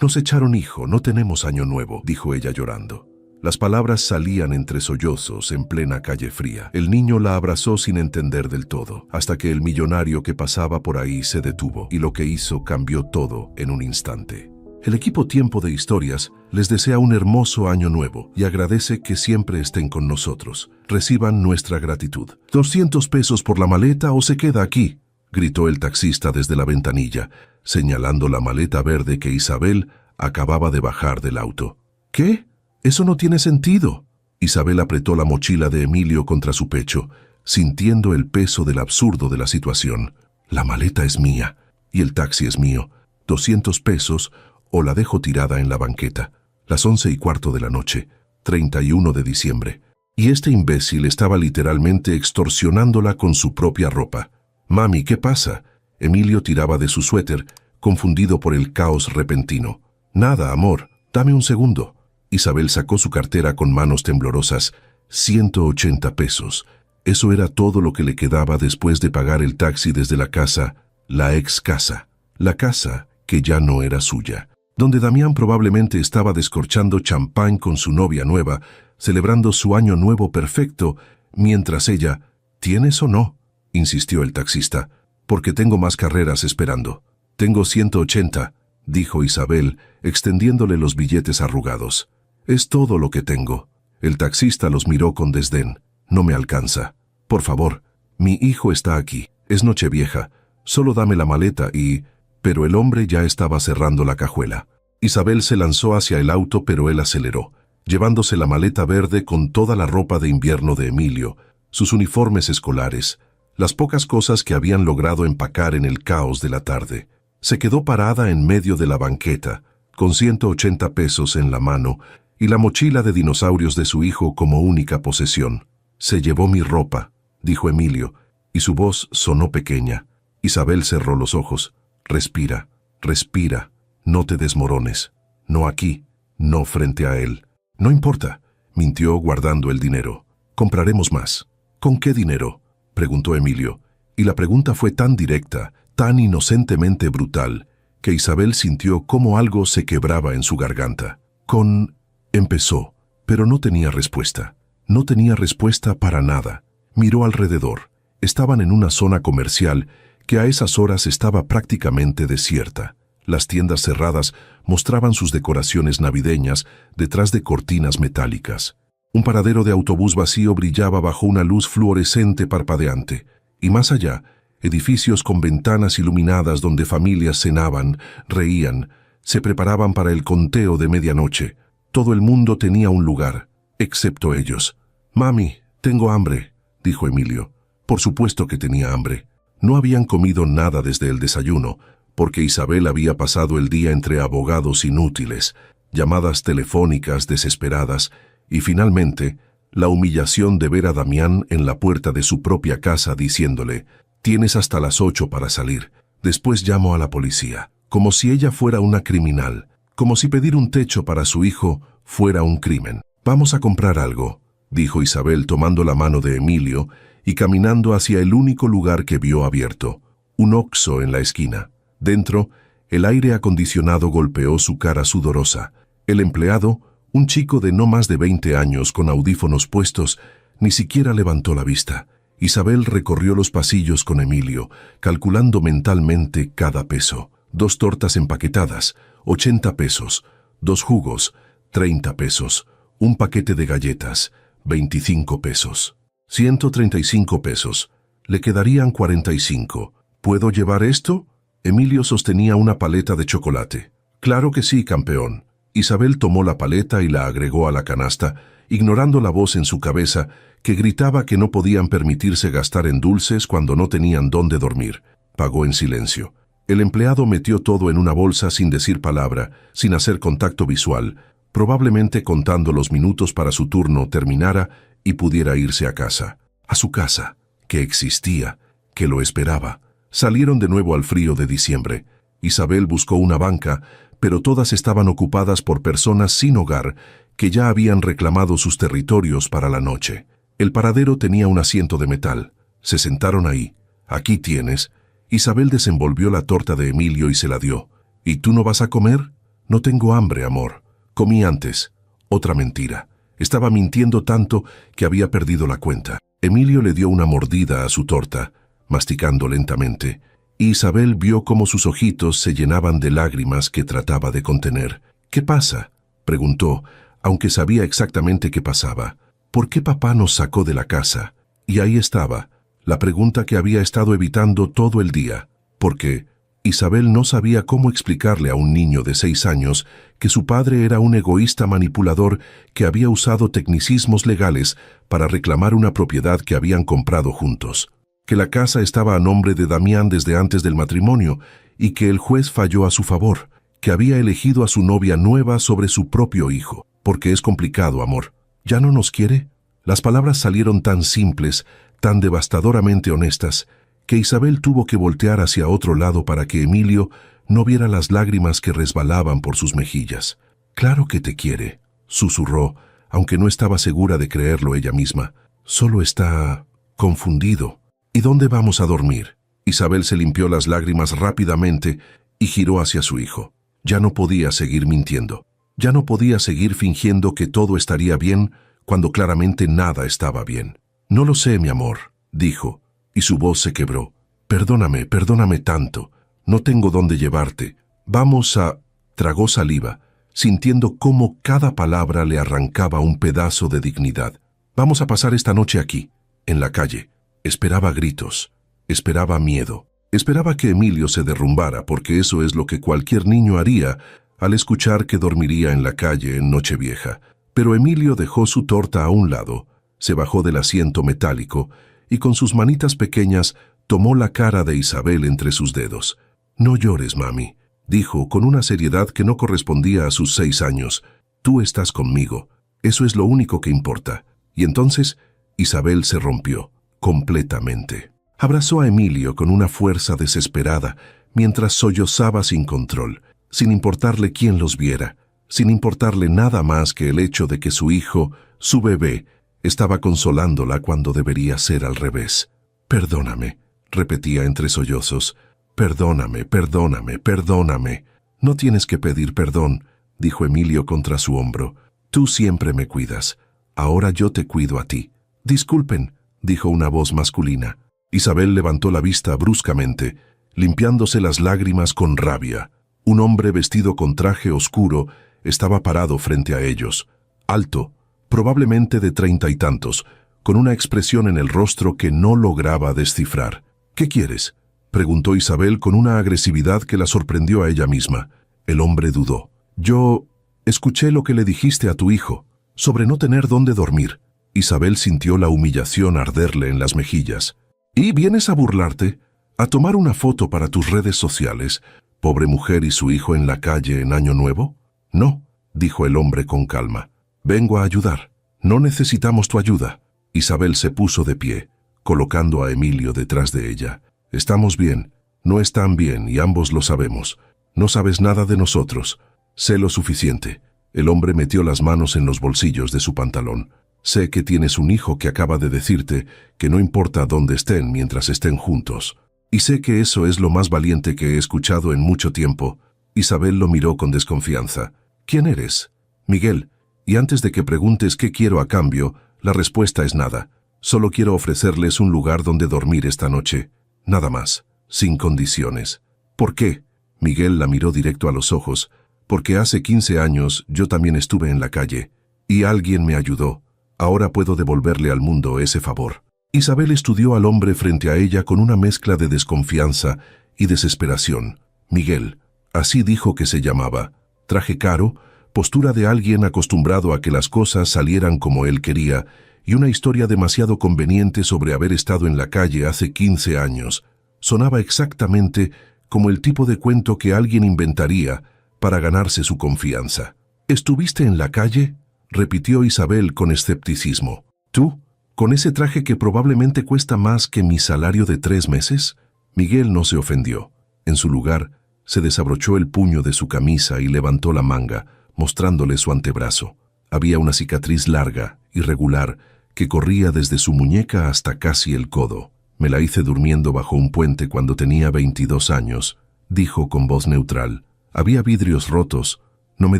Nos echaron, hijo, no tenemos año nuevo, dijo ella llorando. Las palabras salían entre sollozos en plena calle fría. El niño la abrazó sin entender del todo, hasta que el millonario que pasaba por ahí se detuvo, y lo que hizo cambió todo en un instante. El equipo Tiempo de Historias les desea un hermoso año nuevo y agradece que siempre estén con nosotros. Reciban nuestra gratitud. 200 pesos por la maleta o se queda aquí, gritó el taxista desde la ventanilla, señalando la maleta verde que Isabel acababa de bajar del auto. ¿Qué? Eso no tiene sentido. Isabel apretó la mochila de Emilio contra su pecho, sintiendo el peso del absurdo de la situación. La maleta es mía y el taxi es mío. 200 pesos o la dejo tirada en la banqueta. Las 11:15 de la noche, 31 de diciembre. Y este imbécil estaba literalmente extorsionándola con su propia ropa. «Mami, ¿qué pasa?» Emilio tiraba de su suéter, confundido por el caos repentino. «Nada, amor, dame un segundo». Isabel sacó su cartera con manos temblorosas. 180 pesos. Eso era todo lo que le quedaba después de pagar el taxi desde la casa, la ex casa. La casa que ya no era suya, donde Damián probablemente estaba descorchando champán con su novia nueva, celebrando su año nuevo perfecto, mientras ella... «¿Tienes o no?», insistió el taxista. «Porque tengo más carreras esperando». «Tengo 180», dijo Isabel, extendiéndole los billetes arrugados. «Es todo lo que tengo». El taxista los miró con desdén. «No me alcanza. Por favor, mi hijo está aquí. Es Nochevieja. Solo dame la maleta y...». Pero el hombre ya estaba cerrando la cajuela. Isabel se lanzó hacia el auto, pero él aceleró, llevándose la maleta verde con toda la ropa de invierno de Emilio, sus uniformes escolares, las pocas cosas que habían logrado empacar en el caos de la tarde. Se quedó parada en medio de la banqueta, con 180 pesos en la mano y la mochila de dinosaurios de su hijo como única posesión. «Se llevó mi ropa», dijo Emilio, y su voz sonó pequeña. Isabel cerró los ojos. «Respira, respira, no te desmorones. No aquí, no frente a él». «No importa», mintió guardando el dinero. «Compraremos más». «¿Con qué dinero?», preguntó Emilio, y la pregunta fue tan directa, tan inocentemente brutal, que Isabel sintió cómo algo se quebraba en su garganta. «Con...», empezó, pero no tenía respuesta. No tenía respuesta para nada. Miró alrededor. Estaban en una zona comercial que a esas horas estaba prácticamente desierta. Las tiendas cerradas mostraban sus decoraciones navideñas detrás de cortinas metálicas. Un paradero de autobús vacío brillaba bajo una luz fluorescente parpadeante, y más allá, edificios con ventanas iluminadas donde familias cenaban, reían, se preparaban para el conteo de medianoche. Todo el mundo tenía un lugar, excepto ellos. «Mami, tengo hambre», dijo Emilio. Por supuesto que tenía hambre. No habían comido nada desde el desayuno, porque Isabel había pasado el día entre abogados inútiles, llamadas telefónicas desesperadas, y finalmente, la humillación de ver a Damián en la puerta de su propia casa diciéndole: «Tienes hasta las 8 para salir. Después llamo a la policía», como si ella fuera una criminal, como si pedir un techo para su hijo fuera un crimen. «Vamos a comprar algo», dijo Isabel tomando la mano de Emilio y caminando hacia el único lugar que vio abierto, un Oxxo en la esquina. Dentro, el aire acondicionado golpeó su cara sudorosa. El empleado, un chico de no más de 20 años con audífonos puestos, ni siquiera levantó la vista. Isabel recorrió los pasillos con Emilio, calculando mentalmente cada peso. 2 tortas empaquetadas, 80 pesos. 2 jugos, 30 pesos. Un paquete de galletas, 25 pesos. 135 pesos. Le quedarían 45. ¿Puedo llevar esto? Emilio sostenía una paleta de chocolate. «Claro que sí, campeón». Isabel tomó la paleta y la agregó a la canasta, ignorando la voz en su cabeza que gritaba que no podían permitirse gastar en dulces cuando no tenían dónde dormir. Pagó en silencio. El empleado metió todo en una bolsa sin decir palabra, sin hacer contacto visual, probablemente contando los minutos para su turno terminara y pudiera irse a casa. A su casa, que existía, que lo esperaba. Salieron de nuevo al frío de diciembre. Isabel buscó una banca, pero todas estaban ocupadas por personas sin hogar que ya habían reclamado sus territorios para la noche. El paradero tenía un asiento de metal. Se sentaron ahí. «Aquí tienes». Isabel desenvolvió la torta de Emilio y se la dio. «¿Y tú no vas a comer?». No tengo hambre, amor. Comí antes. Otra mentira. Estaba mintiendo tanto que había perdido la cuenta. Emilio le dio una mordida a su torta, masticando lentamente, y Isabel vio cómo sus ojitos se llenaban de lágrimas que trataba de contener. «¿Qué pasa?», preguntó, aunque sabía exactamente qué pasaba. «¿Por qué papá nos sacó de la casa?». Y ahí estaba, la pregunta que había estado evitando todo el día. Porque Isabel no sabía cómo explicarle a un niño de 6 años que su padre era un egoísta manipulador que había usado tecnicismos legales para reclamar una propiedad que habían comprado juntos, que la casa estaba a nombre de Damián desde antes del matrimonio y que el juez falló a su favor, que había elegido a su novia nueva sobre su propio hijo. «Porque es complicado, amor. ¿Ya no nos quiere?». Las palabras salieron tan simples, tan devastadoramente honestas, que Isabel tuvo que voltear hacia otro lado para que Emilio no viera las lágrimas que resbalaban por sus mejillas. «Claro que te quiere», susurró, aunque no estaba segura de creerlo ella misma. «Solo está confundido». «¿Y dónde vamos a dormir?». Isabel se limpió las lágrimas rápidamente y giró hacia su hijo. Ya no podía seguir mintiendo. Ya no podía seguir fingiendo que todo estaría bien cuando claramente nada estaba bien. «No lo sé, mi amor», dijo, y su voz se quebró. «Perdóname, perdóname tanto. No tengo dónde llevarte. Vamos a...». Tragó saliva, sintiendo cómo cada palabra le arrancaba un pedazo de dignidad. «Vamos a pasar esta noche aquí, en la calle». Esperaba gritos, esperaba miedo, esperaba que Emilio se derrumbara, porque eso es lo que cualquier niño haría al escuchar que dormiría en la calle en Nochevieja. Pero Emilio dejó su torta a un lado, se bajó del asiento metálico y con sus manitas pequeñas tomó la cara de Isabel entre sus dedos. «No llores, mami», dijo con una seriedad que no correspondía a sus 6 años. «Tú estás conmigo. Eso es lo único que importa». Y entonces Isabel se rompió completamente. Abrazó a Emilio con una fuerza desesperada mientras sollozaba sin control, sin importarle quién los viera, sin importarle nada más que el hecho de que su hijo, su bebé, estaba consolándola cuando debería ser al revés. «Perdóname», repetía entre sollozos. «Perdóname, perdóname, perdóname». «No tienes que pedir perdón», dijo Emilio contra su hombro. «Tú siempre me cuidas. Ahora yo te cuido a ti». «Disculpen», dijo una voz masculina. Isabel levantó la vista bruscamente, limpiándose las lágrimas con rabia. Un hombre vestido con traje oscuro estaba parado frente a ellos, alto, probablemente de 30 y tantos, con una expresión en el rostro que no lograba descifrar. «¿Qué quieres?», preguntó Isabel con una agresividad que la sorprendió a ella misma. El hombre dudó. «Yo escuché lo que le dijiste a tu hijo, sobre no tener dónde dormir». Isabel sintió la humillación arderle en las mejillas. «¿Y vienes a burlarte? ¿A tomar una foto para tus redes sociales? Pobre mujer y su hijo en la calle en Año Nuevo». «No», dijo el hombre con calma. «Vengo a ayudar. No necesitamos tu ayuda». Isabel se puso de pie, colocando a Emilio detrás de ella. «Estamos bien. No están bien y ambos lo sabemos. No sabes nada de nosotros. Sé lo suficiente». El hombre metió las manos en los bolsillos de su pantalón. «Sé que tienes un hijo que acaba de decirte que no importa dónde estén mientras estén juntos. Y sé que eso es lo más valiente que he escuchado en mucho tiempo». Isabel lo miró con desconfianza. «¿Quién eres?». «Miguel. Y antes de que preguntes qué quiero a cambio, la respuesta es nada. Solo quiero ofrecerles un lugar donde dormir esta noche. Nada más. Sin condiciones». «¿Por qué?». Miguel la miró directo a los ojos. «Porque hace 15 años yo también estuve en la calle. Y alguien me ayudó. Ahora puedo devolverle al mundo ese favor». Isabel estudió al hombre frente a ella con una mezcla de desconfianza y desesperación. Miguel, así dijo que se llamaba. Traje caro, postura de alguien acostumbrado a que las cosas salieran como él quería, y una historia demasiado conveniente sobre haber estado en la calle hace 15 años. Sonaba exactamente como el tipo de cuento que alguien inventaría para ganarse su confianza. «¿Estuviste en la calle?», repitió Isabel con escepticismo. «¿Tú? ¿Con ese traje que probablemente cuesta más que mi salario de 3 meses?» Miguel no se ofendió. En su lugar, se desabrochó el puño de su camisa y levantó la manga, mostrándole su antebrazo. Había una cicatriz larga, irregular, que corría desde su muñeca hasta casi el codo. «Me la hice durmiendo bajo un puente cuando tenía 22 años», dijo con voz neutral. Había vidrios rotos, No me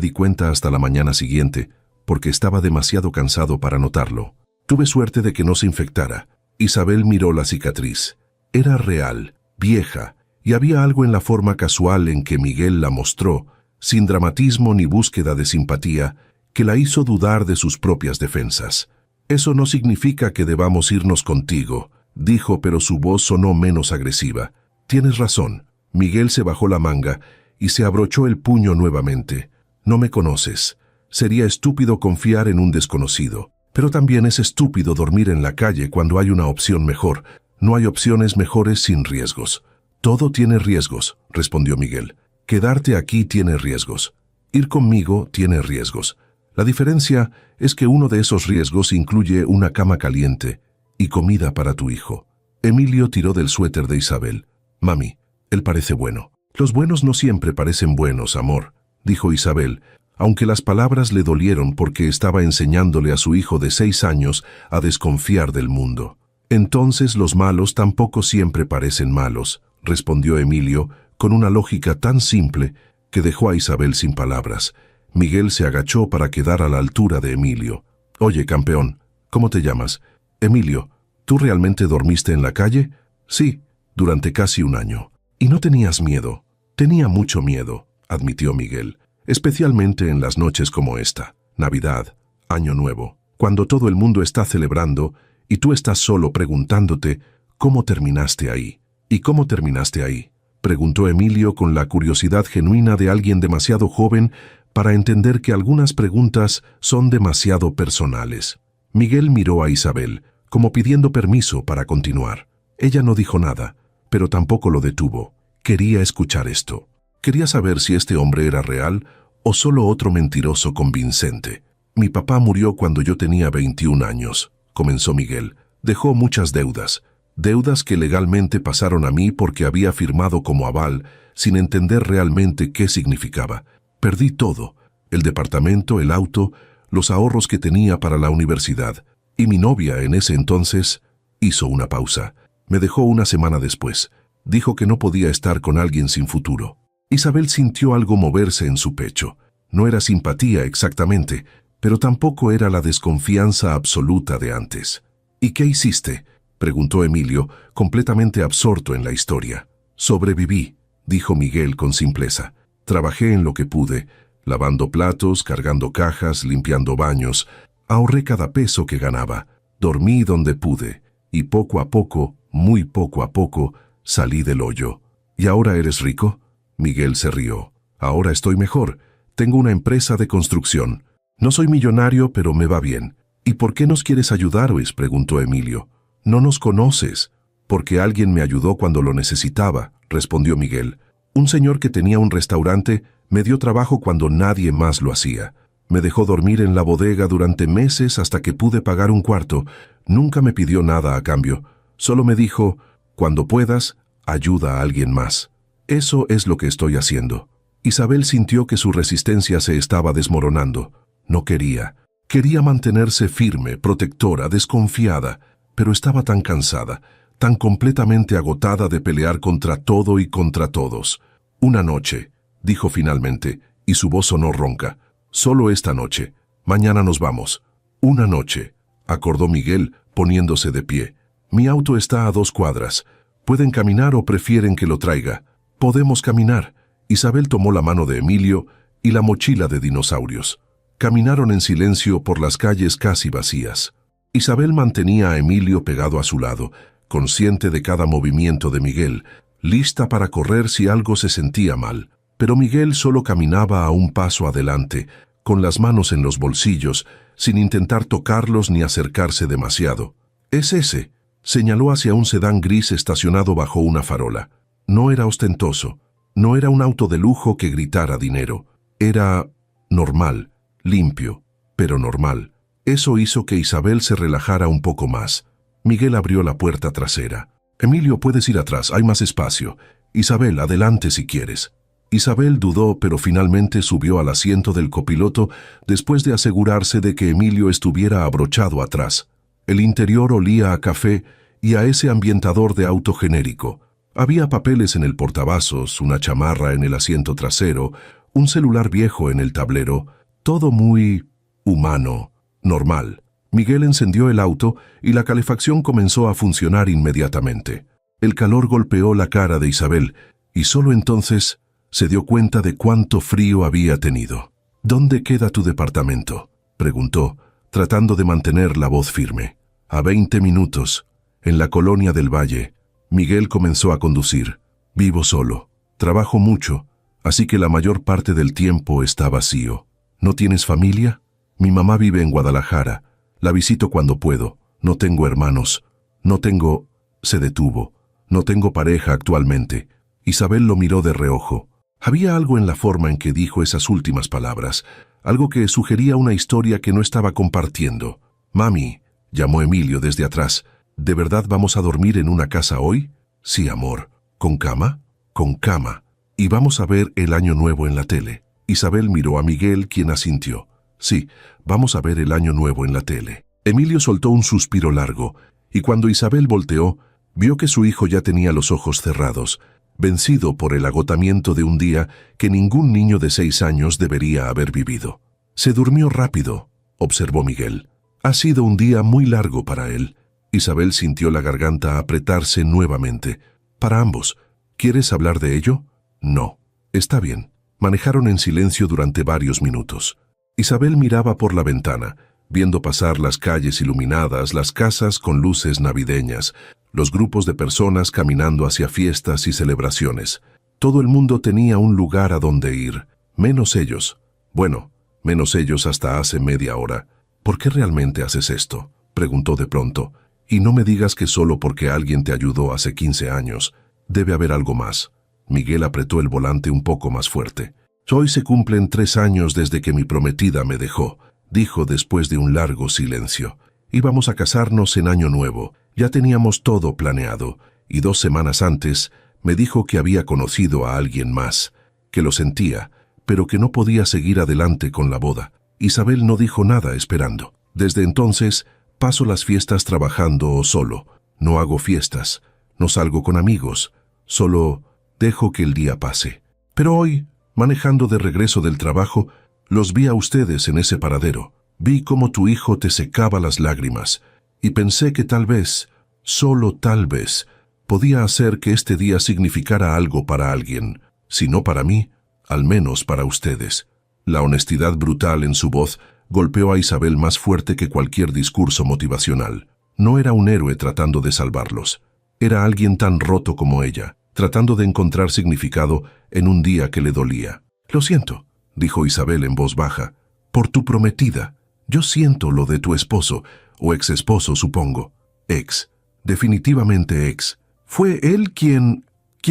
di cuenta hasta la mañana siguiente, porque estaba demasiado cansado para notarlo. Tuve suerte de que no se infectara. Isabel miró la cicatriz. Era real, vieja, y había algo en la forma casual en que Miguel la mostró, sin dramatismo ni búsqueda de simpatía, que la hizo dudar de sus propias defensas. «Eso no significa que debamos irnos contigo», dijo, pero su voz sonó menos agresiva. «Tienes razón». Miguel se bajó la manga y se abrochó el puño nuevamente. «No me conoces. Sería estúpido confiar en un desconocido. Pero también es estúpido dormir en la calle cuando hay una opción mejor. No hay opciones mejores sin riesgos». «Todo tiene riesgos», respondió Miguel. «Quedarte aquí tiene riesgos. Ir conmigo tiene riesgos. La diferencia es que uno de esos riesgos incluye una cama caliente y comida para tu hijo». Emilio tiró del suéter de Isabel. «Mami, él parece bueno». «Los buenos no siempre parecen buenos, amor», dijo Isabel, aunque las palabras le dolieron porque estaba enseñándole a su hijo de 6 años a desconfiar del mundo. «Entonces los malos tampoco siempre parecen malos», respondió Emilio con una lógica tan simple que dejó a Isabel sin palabras. Miguel se agachó para quedar a la altura de Emilio. «Oye, campeón, ¿cómo te llamas?» «Emilio, ¿tú realmente dormiste en la calle?» «Sí, durante casi un año». «¿Y no tenías miedo?» «Tenía mucho miedo», admitió Miguel, «especialmente en las noches como esta, Navidad, Año Nuevo, cuando todo el mundo está celebrando y tú estás solo preguntándote ¿cómo terminaste ahí? ¿Y cómo terminaste ahí?», preguntó Emilio con la curiosidad genuina de alguien demasiado joven para entender que algunas preguntas son demasiado personales. Miguel miró a Isabel, como pidiendo permiso para continuar. Ella no dijo nada, pero tampoco lo detuvo. Quería escuchar esto. Quería saber si este hombre era real o solo otro mentiroso convincente. «Mi papá murió cuando yo tenía 21 años», comenzó Miguel. «Dejó muchas deudas. Deudas que legalmente pasaron a mí porque había firmado como aval, sin entender realmente qué significaba. Perdí todo, el departamento, el auto, los ahorros que tenía para la universidad. Y mi novia en ese entonces hizo una pausa. Me dejó una semana después. Dijo que no podía estar con alguien sin futuro». Isabel sintió algo moverse en su pecho. No era simpatía exactamente, pero tampoco era la desconfianza absoluta de antes. «¿Y qué hiciste?», preguntó Emilio, completamente absorto en la historia. «Sobreviví», dijo Miguel con simpleza. «Trabajé en lo que pude, lavando platos, cargando cajas, limpiando baños. Ahorré cada peso que ganaba. Dormí donde pude. Y poco a poco, muy poco a poco, salí del hoyo». «¿Y ahora eres rico?». Miguel se rió. «Ahora estoy mejor. Tengo una empresa de construcción. No soy millonario, pero me va bien». «¿Y por qué nos quieres ayudar, Luis?», preguntó Emilio. «No nos conoces». «Porque alguien me ayudó cuando lo necesitaba», respondió Miguel. «Un señor que tenía un restaurante me dio trabajo cuando nadie más lo hacía. Me dejó dormir en la bodega durante meses hasta que pude pagar un cuarto. Nunca me pidió nada a cambio. Solo me dijo, cuando puedas, ayuda a alguien más. Eso es lo que estoy haciendo». Isabel sintió que su resistencia se estaba desmoronando. No quería. Quería mantenerse firme, protectora, desconfiada, pero estaba tan cansada, tan completamente agotada de pelear contra todo y contra todos. «Una noche», dijo finalmente, y su voz sonó ronca. «Solo esta noche. Mañana nos vamos». «Una noche», acordó Miguel, poniéndose de pie. «Mi auto está a 2 cuadras. ¿Pueden caminar o prefieren que lo traiga?» «Podemos caminar». Isabel tomó la mano de Emilio y la mochila de dinosaurios. Caminaron en silencio por las calles casi vacías. Isabel mantenía a Emilio pegado a su lado, consciente de cada movimiento de Miguel, lista para correr si algo se sentía mal. Pero Miguel solo caminaba a un paso adelante, con las manos en los bolsillos, sin intentar tocarlos ni acercarse demasiado. «Es ese», señaló hacia un sedán gris estacionado bajo una farola. No era ostentoso. No era un auto de lujo que gritara dinero. Era normal, limpio, pero normal. Eso hizo que Isabel se relajara un poco más. Miguel abrió la puerta trasera. «Emilio, puedes ir atrás, hay más espacio. Isabel, adelante si quieres». Isabel dudó, pero finalmente subió al asiento del copiloto después de asegurarse de que Emilio estuviera abrochado atrás. El interior olía a café y a ese ambientador de auto genérico. Había papeles en el portavasos, una chamarra en el asiento trasero, Un celular viejo en el tablero, todo muy humano, normal. Miguel encendió el auto y la calefacción comenzó a funcionar inmediatamente. El calor golpeó la cara de Isabel y solo entonces se dio cuenta de cuánto frío había tenido. «¿Dónde queda tu departamento?», preguntó, tratando de mantener la voz firme. «A 20 minutos, en la colonia del Valle». Miguel comenzó a conducir. «Vivo solo. Trabajo mucho, así que la mayor parte del tiempo está vacío». «¿No tienes familia?». «Mi mamá vive en Guadalajara. La visito cuando puedo. No tengo hermanos. No tengo...». Se detuvo. «No tengo pareja actualmente». Isabel lo miró de reojo. Había algo en la forma en que dijo esas últimas palabras, algo que sugería una historia que no estaba compartiendo. «Mami», llamó Emilio desde atrás, «¿de verdad vamos a dormir en una casa hoy?». «Sí, amor». «¿Con cama?». «Con cama. Y vamos a ver el Año Nuevo en la tele». Isabel miró a Miguel, quien asintió. «Sí, vamos a ver el Año Nuevo en la tele». Emilio soltó un suspiro largo, y cuando Isabel volteó, vio que su hijo ya tenía los ojos cerrados, vencido por el agotamiento de un día que ningún niño de 6 años debería haber vivido. «Se durmió rápido», observó Miguel. «Ha sido un día muy largo para él». Isabel sintió la garganta apretarse nuevamente. «Para ambos. ¿Quieres hablar de ello?». «No». «Está bien». Manejaron en silencio durante varios minutos. Isabel miraba por la ventana, viendo pasar las calles iluminadas, las casas con luces navideñas, los grupos de personas caminando hacia fiestas y celebraciones. Todo el mundo tenía un lugar a donde ir, menos ellos. Bueno, menos ellos hasta hace media hora. «¿Por qué realmente haces esto?», preguntó de pronto. «Y no me digas que solo porque alguien te ayudó hace 15 años. Debe haber algo más». Miguel apretó el volante un poco más fuerte. «Hoy se cumplen 3 años desde que mi prometida me dejó», dijo después de un largo silencio. «Íbamos a casarnos en Año Nuevo. Ya teníamos todo planeado, y 2 semanas antes me dijo que había conocido a alguien más, que lo sentía, pero que no podía seguir adelante con la boda». Isabel no dijo nada esperando. «Desde entonces paso las fiestas trabajando solo. No hago fiestas, no salgo con amigos, solo dejo que el día pase. Pero hoy, manejando de regreso del trabajo, los vi a ustedes en ese paradero. Vi cómo tu hijo te secaba las lágrimas, y pensé que tal vez, solo tal vez, podía hacer que este día significara algo para alguien, si no para mí, al menos para ustedes». La honestidad brutal en su voz golpeó a Isabel más fuerte que cualquier discurso motivacional. No era un héroe tratando de salvarlos. Era alguien tan roto como ella, tratando de encontrar significado en un día que le dolía. «Lo siento», dijo Isabel en voz baja, «por tu prometida. Yo siento lo de tu esposo, o ex esposo, supongo». «Ex. Definitivamente ex. Fue él quien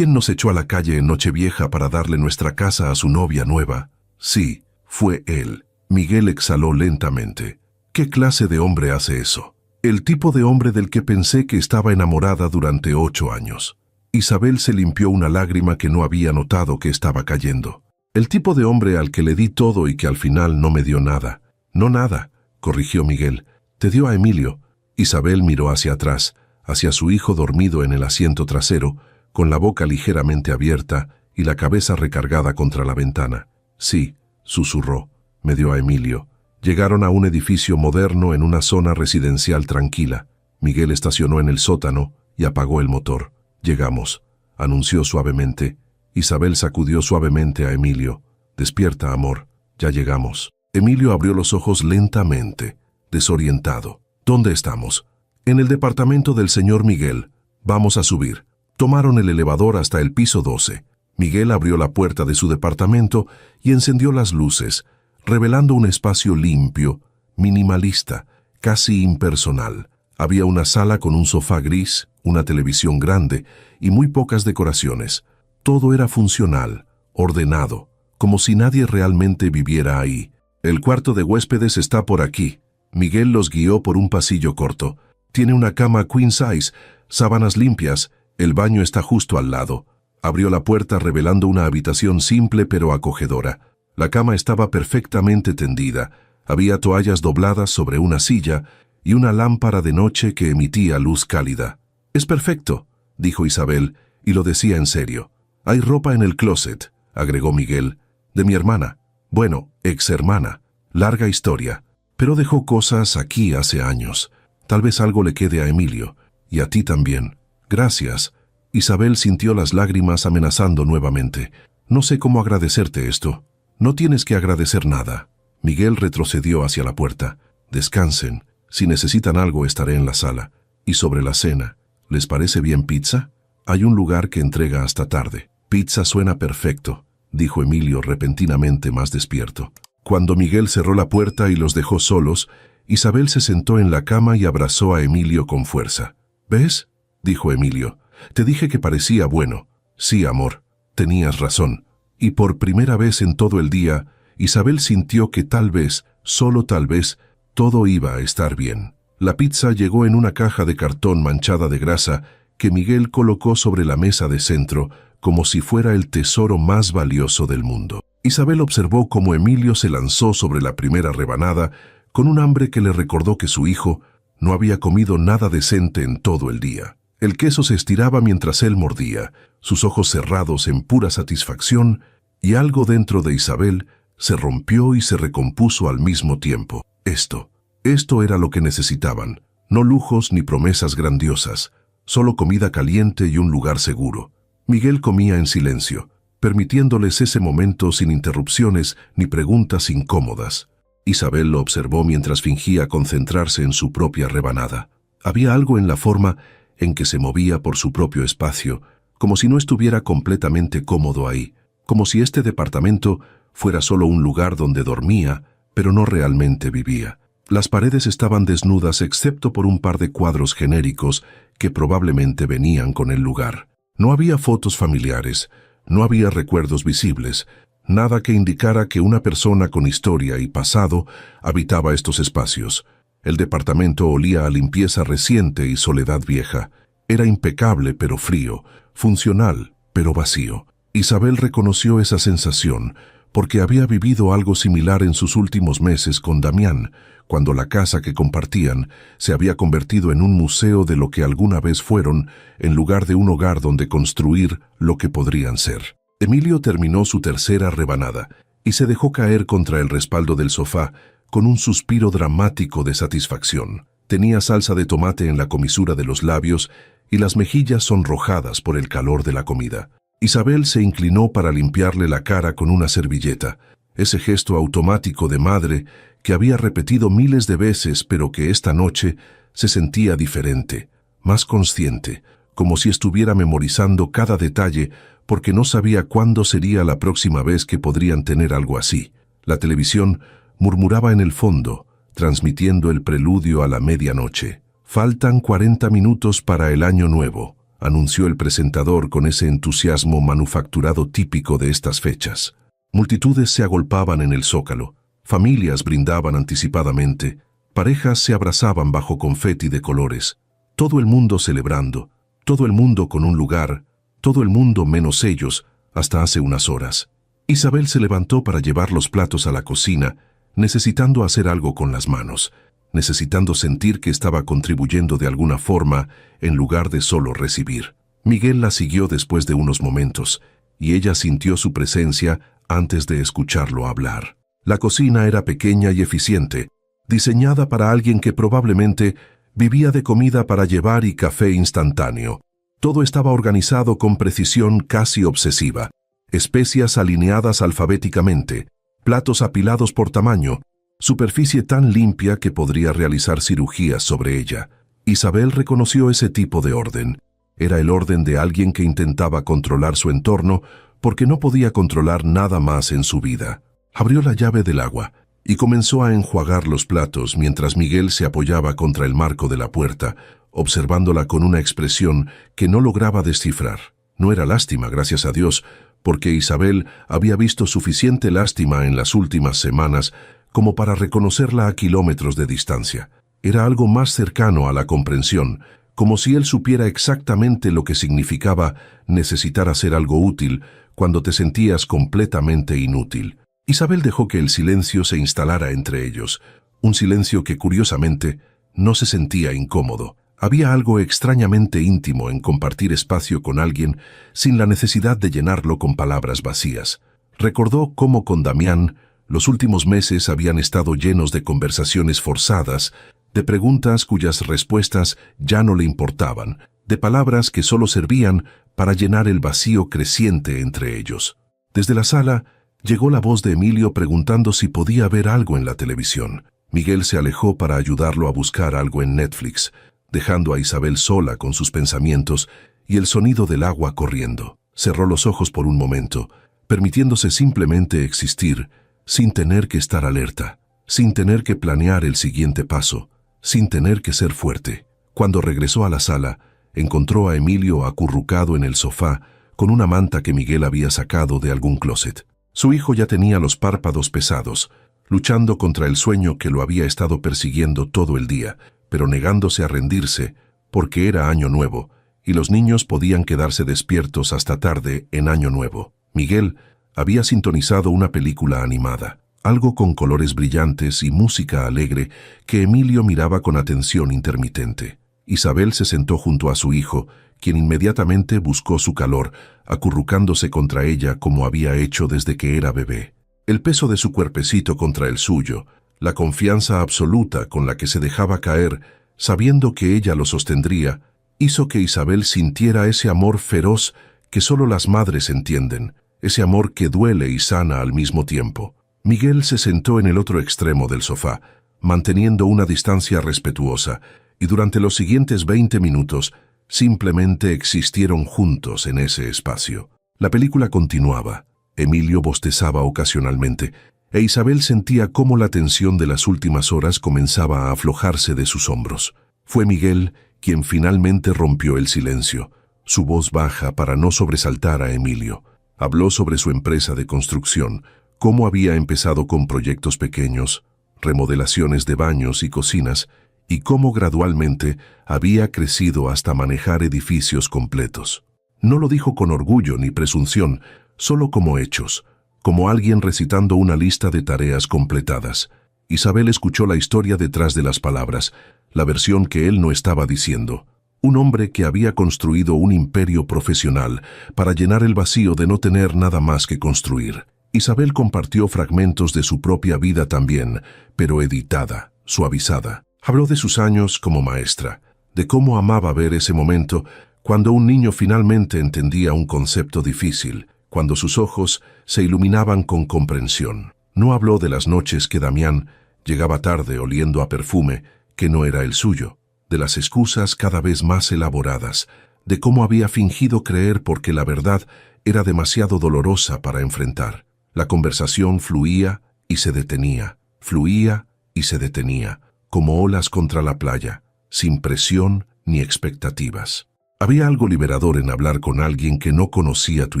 nos echó a la calle en Nochevieja para darle nuestra casa a su novia nueva». «Sí, fue él». Miguel exhaló lentamente. «¿Qué clase de hombre hace eso?». «El tipo de hombre del que pensé que estaba enamorada durante 8 años». Isabel se limpió una lágrima que no había notado que estaba cayendo. «El tipo de hombre al que le di todo y que al final no me dio nada». «No nada», corrigió Miguel. «Te dio a Emilio». Isabel miró hacia atrás, hacia su hijo dormido en el asiento trasero, con la boca ligeramente abierta y la cabeza recargada contra la ventana. «Sí», susurró, «me dio a Emilio». Llegaron a un edificio moderno en una zona residencial tranquila. Miguel estacionó en el sótano y apagó el motor. «Llegamos», anunció suavemente. Isabel sacudió suavemente a Emilio. «Despierta, amor, ya llegamos». Emilio abrió los ojos lentamente, desorientado. «¿Dónde estamos?» «En el departamento del señor Miguel. Vamos a subir». Tomaron el elevador hasta el piso 12. Miguel abrió la puerta de su departamento y encendió las luces, revelando un espacio limpio, minimalista, casi impersonal. Había una sala con un sofá gris, una televisión grande y muy pocas decoraciones. Todo era funcional, ordenado, como si nadie realmente viviera ahí. «El cuarto de huéspedes está por aquí». Miguel los guió por un pasillo corto. «Tiene una cama queen size, sábanas limpias, el baño está justo al lado». Abrió la puerta revelando una habitación simple pero acogedora. La cama estaba perfectamente tendida, había toallas dobladas sobre una silla y una lámpara de noche que emitía luz cálida. «Es perfecto», dijo Isabel, y lo decía en serio. «Hay ropa en el closet», agregó Miguel. De mi hermana. Bueno, ex hermana. Larga historia. Pero dejó cosas aquí hace años. Tal vez algo le quede a Emilio. Y a ti también. Gracias. Isabel sintió las lágrimas amenazando nuevamente. No sé cómo agradecerte esto. No tienes que agradecer nada. Miguel retrocedió hacia la puerta. Descansen. Si necesitan algo estaré en la sala. Y sobre la cena, ¿les parece bien pizza? Hay un lugar que entrega hasta tarde. Pizza suena perfecto, dijo Emilio repentinamente más despierto. Cuando Miguel cerró la puerta y los dejó solos, Isabel se sentó en la cama y abrazó a Emilio con fuerza. ¿Ves?, dijo Emilio. Te dije que parecía bueno. Sí, amor, tenías razón. Y por primera vez en todo el día, Isabel sintió que tal vez, solo tal vez, todo iba a estar bien. La pizza llegó en una caja de cartón manchada de grasa que Miguel colocó sobre la mesa de centro como si fuera el tesoro más valioso del mundo. Isabel observó cómo Emilio se lanzó sobre la primera rebanada con un hambre que le recordó que su hijo no había comido nada decente en todo el día. El queso se estiraba mientras él mordía, sus ojos cerrados en pura satisfacción, y algo dentro de Isabel se rompió y se recompuso al mismo tiempo. Esto era lo que necesitaban, no lujos ni promesas grandiosas, solo comida caliente y un lugar seguro. Miguel comía en silencio, permitiéndoles ese momento sin interrupciones ni preguntas incómodas. Isabel lo observó mientras fingía concentrarse en su propia rebanada. Había algo en la forma en que se movía por su propio espacio, como si no estuviera completamente cómodo ahí, como si este departamento fuera solo un lugar donde dormía, pero no realmente vivía. Las paredes estaban desnudas excepto por un par de cuadros genéricos que probablemente venían con el lugar. No había fotos familiares, no había recuerdos visibles, nada que indicara que una persona con historia y pasado habitaba estos espacios. El departamento olía a limpieza reciente y soledad vieja. Era impecable pero frío, funcional pero vacío. Isabel reconoció esa sensación porque había vivido algo similar en sus últimos meses con Damián, cuando la casa que compartían se había convertido en un museo de lo que alguna vez fueron, en lugar de un hogar donde construir lo que podrían ser. Emilio terminó su tercera rebanada y se dejó caer contra el respaldo del sofá con un suspiro dramático de satisfacción. Tenía salsa de tomate en la comisura de los labios y las mejillas sonrojadas por el calor de la comida. Isabel se inclinó para limpiarle la cara con una servilleta, ese gesto automático de madre que había repetido miles de veces, pero que esta noche se sentía diferente, más consciente, como si estuviera memorizando cada detalle porque no sabía cuándo sería la próxima vez que podrían tener algo así. La televisión murmuraba en el fondo, transmitiendo el preludio a la medianoche. «Faltan 40 minutos para el año nuevo», anunció el presentador con ese entusiasmo manufacturado típico de estas fechas. Multitudes se agolpaban en el zócalo, familias brindaban anticipadamente, parejas se abrazaban bajo confeti de colores, todo el mundo celebrando, todo el mundo con un lugar, todo el mundo menos ellos, hasta hace unas horas. Isabel se levantó para llevar los platos a la cocina, necesitando hacer algo con las manos, necesitando sentir que estaba contribuyendo de alguna forma en lugar de solo recibir. Miguel la siguió después de unos momentos, y ella sintió su presencia antes de escucharlo hablar. La cocina era pequeña y eficiente, diseñada para alguien que probablemente vivía de comida para llevar y café instantáneo. Todo estaba organizado con precisión casi obsesiva, especias alineadas alfabéticamente, platos apilados por tamaño, superficie tan limpia que podría realizar cirugías sobre ella. Isabel reconoció ese tipo de orden. Era el orden de alguien que intentaba controlar su entorno porque no podía controlar nada más en su vida. Abrió la llave del agua y comenzó a enjuagar los platos mientras Miguel se apoyaba contra el marco de la puerta, observándola con una expresión que no lograba descifrar. No era lástima, gracias a Dios, porque Isabel había visto suficiente lástima en las últimas semanas como para reconocerla a kilómetros de distancia. Era algo más cercano a la comprensión, como si él supiera exactamente lo que significaba necesitar hacer algo útil cuando te sentías completamente inútil. Isabel dejó que el silencio se instalara entre ellos, un silencio que curiosamente no se sentía incómodo. Había algo extrañamente íntimo en compartir espacio con alguien sin la necesidad de llenarlo con palabras vacías. Recordó cómo con Damián los últimos meses habían estado llenos de conversaciones forzadas, de preguntas cuyas respuestas ya no le importaban, de palabras que solo servían para llenar el vacío creciente entre ellos. Desde la sala llegó la voz de Emilio preguntando si podía ver algo en la televisión. Miguel se alejó para ayudarlo a buscar algo en Netflix, dejando a Isabel sola con sus pensamientos y el sonido del agua corriendo. Cerró los ojos por un momento, permitiéndose simplemente existir, sin tener que estar alerta, sin tener que planear el siguiente paso, sin tener que ser fuerte. Cuando regresó a la sala, encontró a Emilio acurrucado en el sofá con una manta que Miguel había sacado de algún closet. Su hijo ya tenía los párpados pesados, luchando contra el sueño que lo había estado persiguiendo todo el día, pero negándose a rendirse, porque era Año Nuevo, y los niños podían quedarse despiertos hasta tarde en Año Nuevo. Miguel había sintonizado una película animada, algo con colores brillantes y música alegre que Emilio miraba con atención intermitente. Isabel se sentó junto a su hijo, quien inmediatamente buscó su calor, acurrucándose contra ella como había hecho desde que era bebé. El peso de su cuerpecito contra el suyo, la confianza absoluta con la que se dejaba caer, sabiendo que ella lo sostendría, hizo que Isabel sintiera ese amor feroz que solo las madres entienden, ese amor que duele y sana al mismo tiempo. Miguel se sentó en el otro extremo del sofá, manteniendo una distancia respetuosa, y durante los siguientes 20 minutos simplemente existieron juntos en ese espacio. La película continuaba. Emilio bostezaba ocasionalmente, e Isabel sentía cómo la tensión de las últimas horas comenzaba a aflojarse de sus hombros. Fue Miguel quien finalmente rompió el silencio, su voz baja para no sobresaltar a Emilio. Habló sobre su empresa de construcción, cómo había empezado con proyectos pequeños, remodelaciones de baños y cocinas, y cómo gradualmente había crecido hasta manejar edificios completos. No lo dijo con orgullo ni presunción, solo como hechos, como alguien recitando una lista de tareas completadas. Isabel escuchó la historia detrás de las palabras, la versión que él no estaba diciendo. Un hombre que había construido un imperio profesional para llenar el vacío de no tener nada más que construir. Isabel compartió fragmentos de su propia vida también, pero editada, suavizada. Habló de sus años como maestra, de cómo amaba ver ese momento cuando un niño finalmente entendía un concepto difícil, cuando sus ojos se iluminaban con comprensión. No habló de las noches que Damián llegaba tarde oliendo a perfume que no era el suyo, de las excusas cada vez más elaboradas, de cómo había fingido creer porque la verdad era demasiado dolorosa para enfrentar. La conversación fluía y se detenía, fluía y se detenía, como olas contra la playa, sin presión ni expectativas. Había algo liberador en hablar con alguien que no conocía tu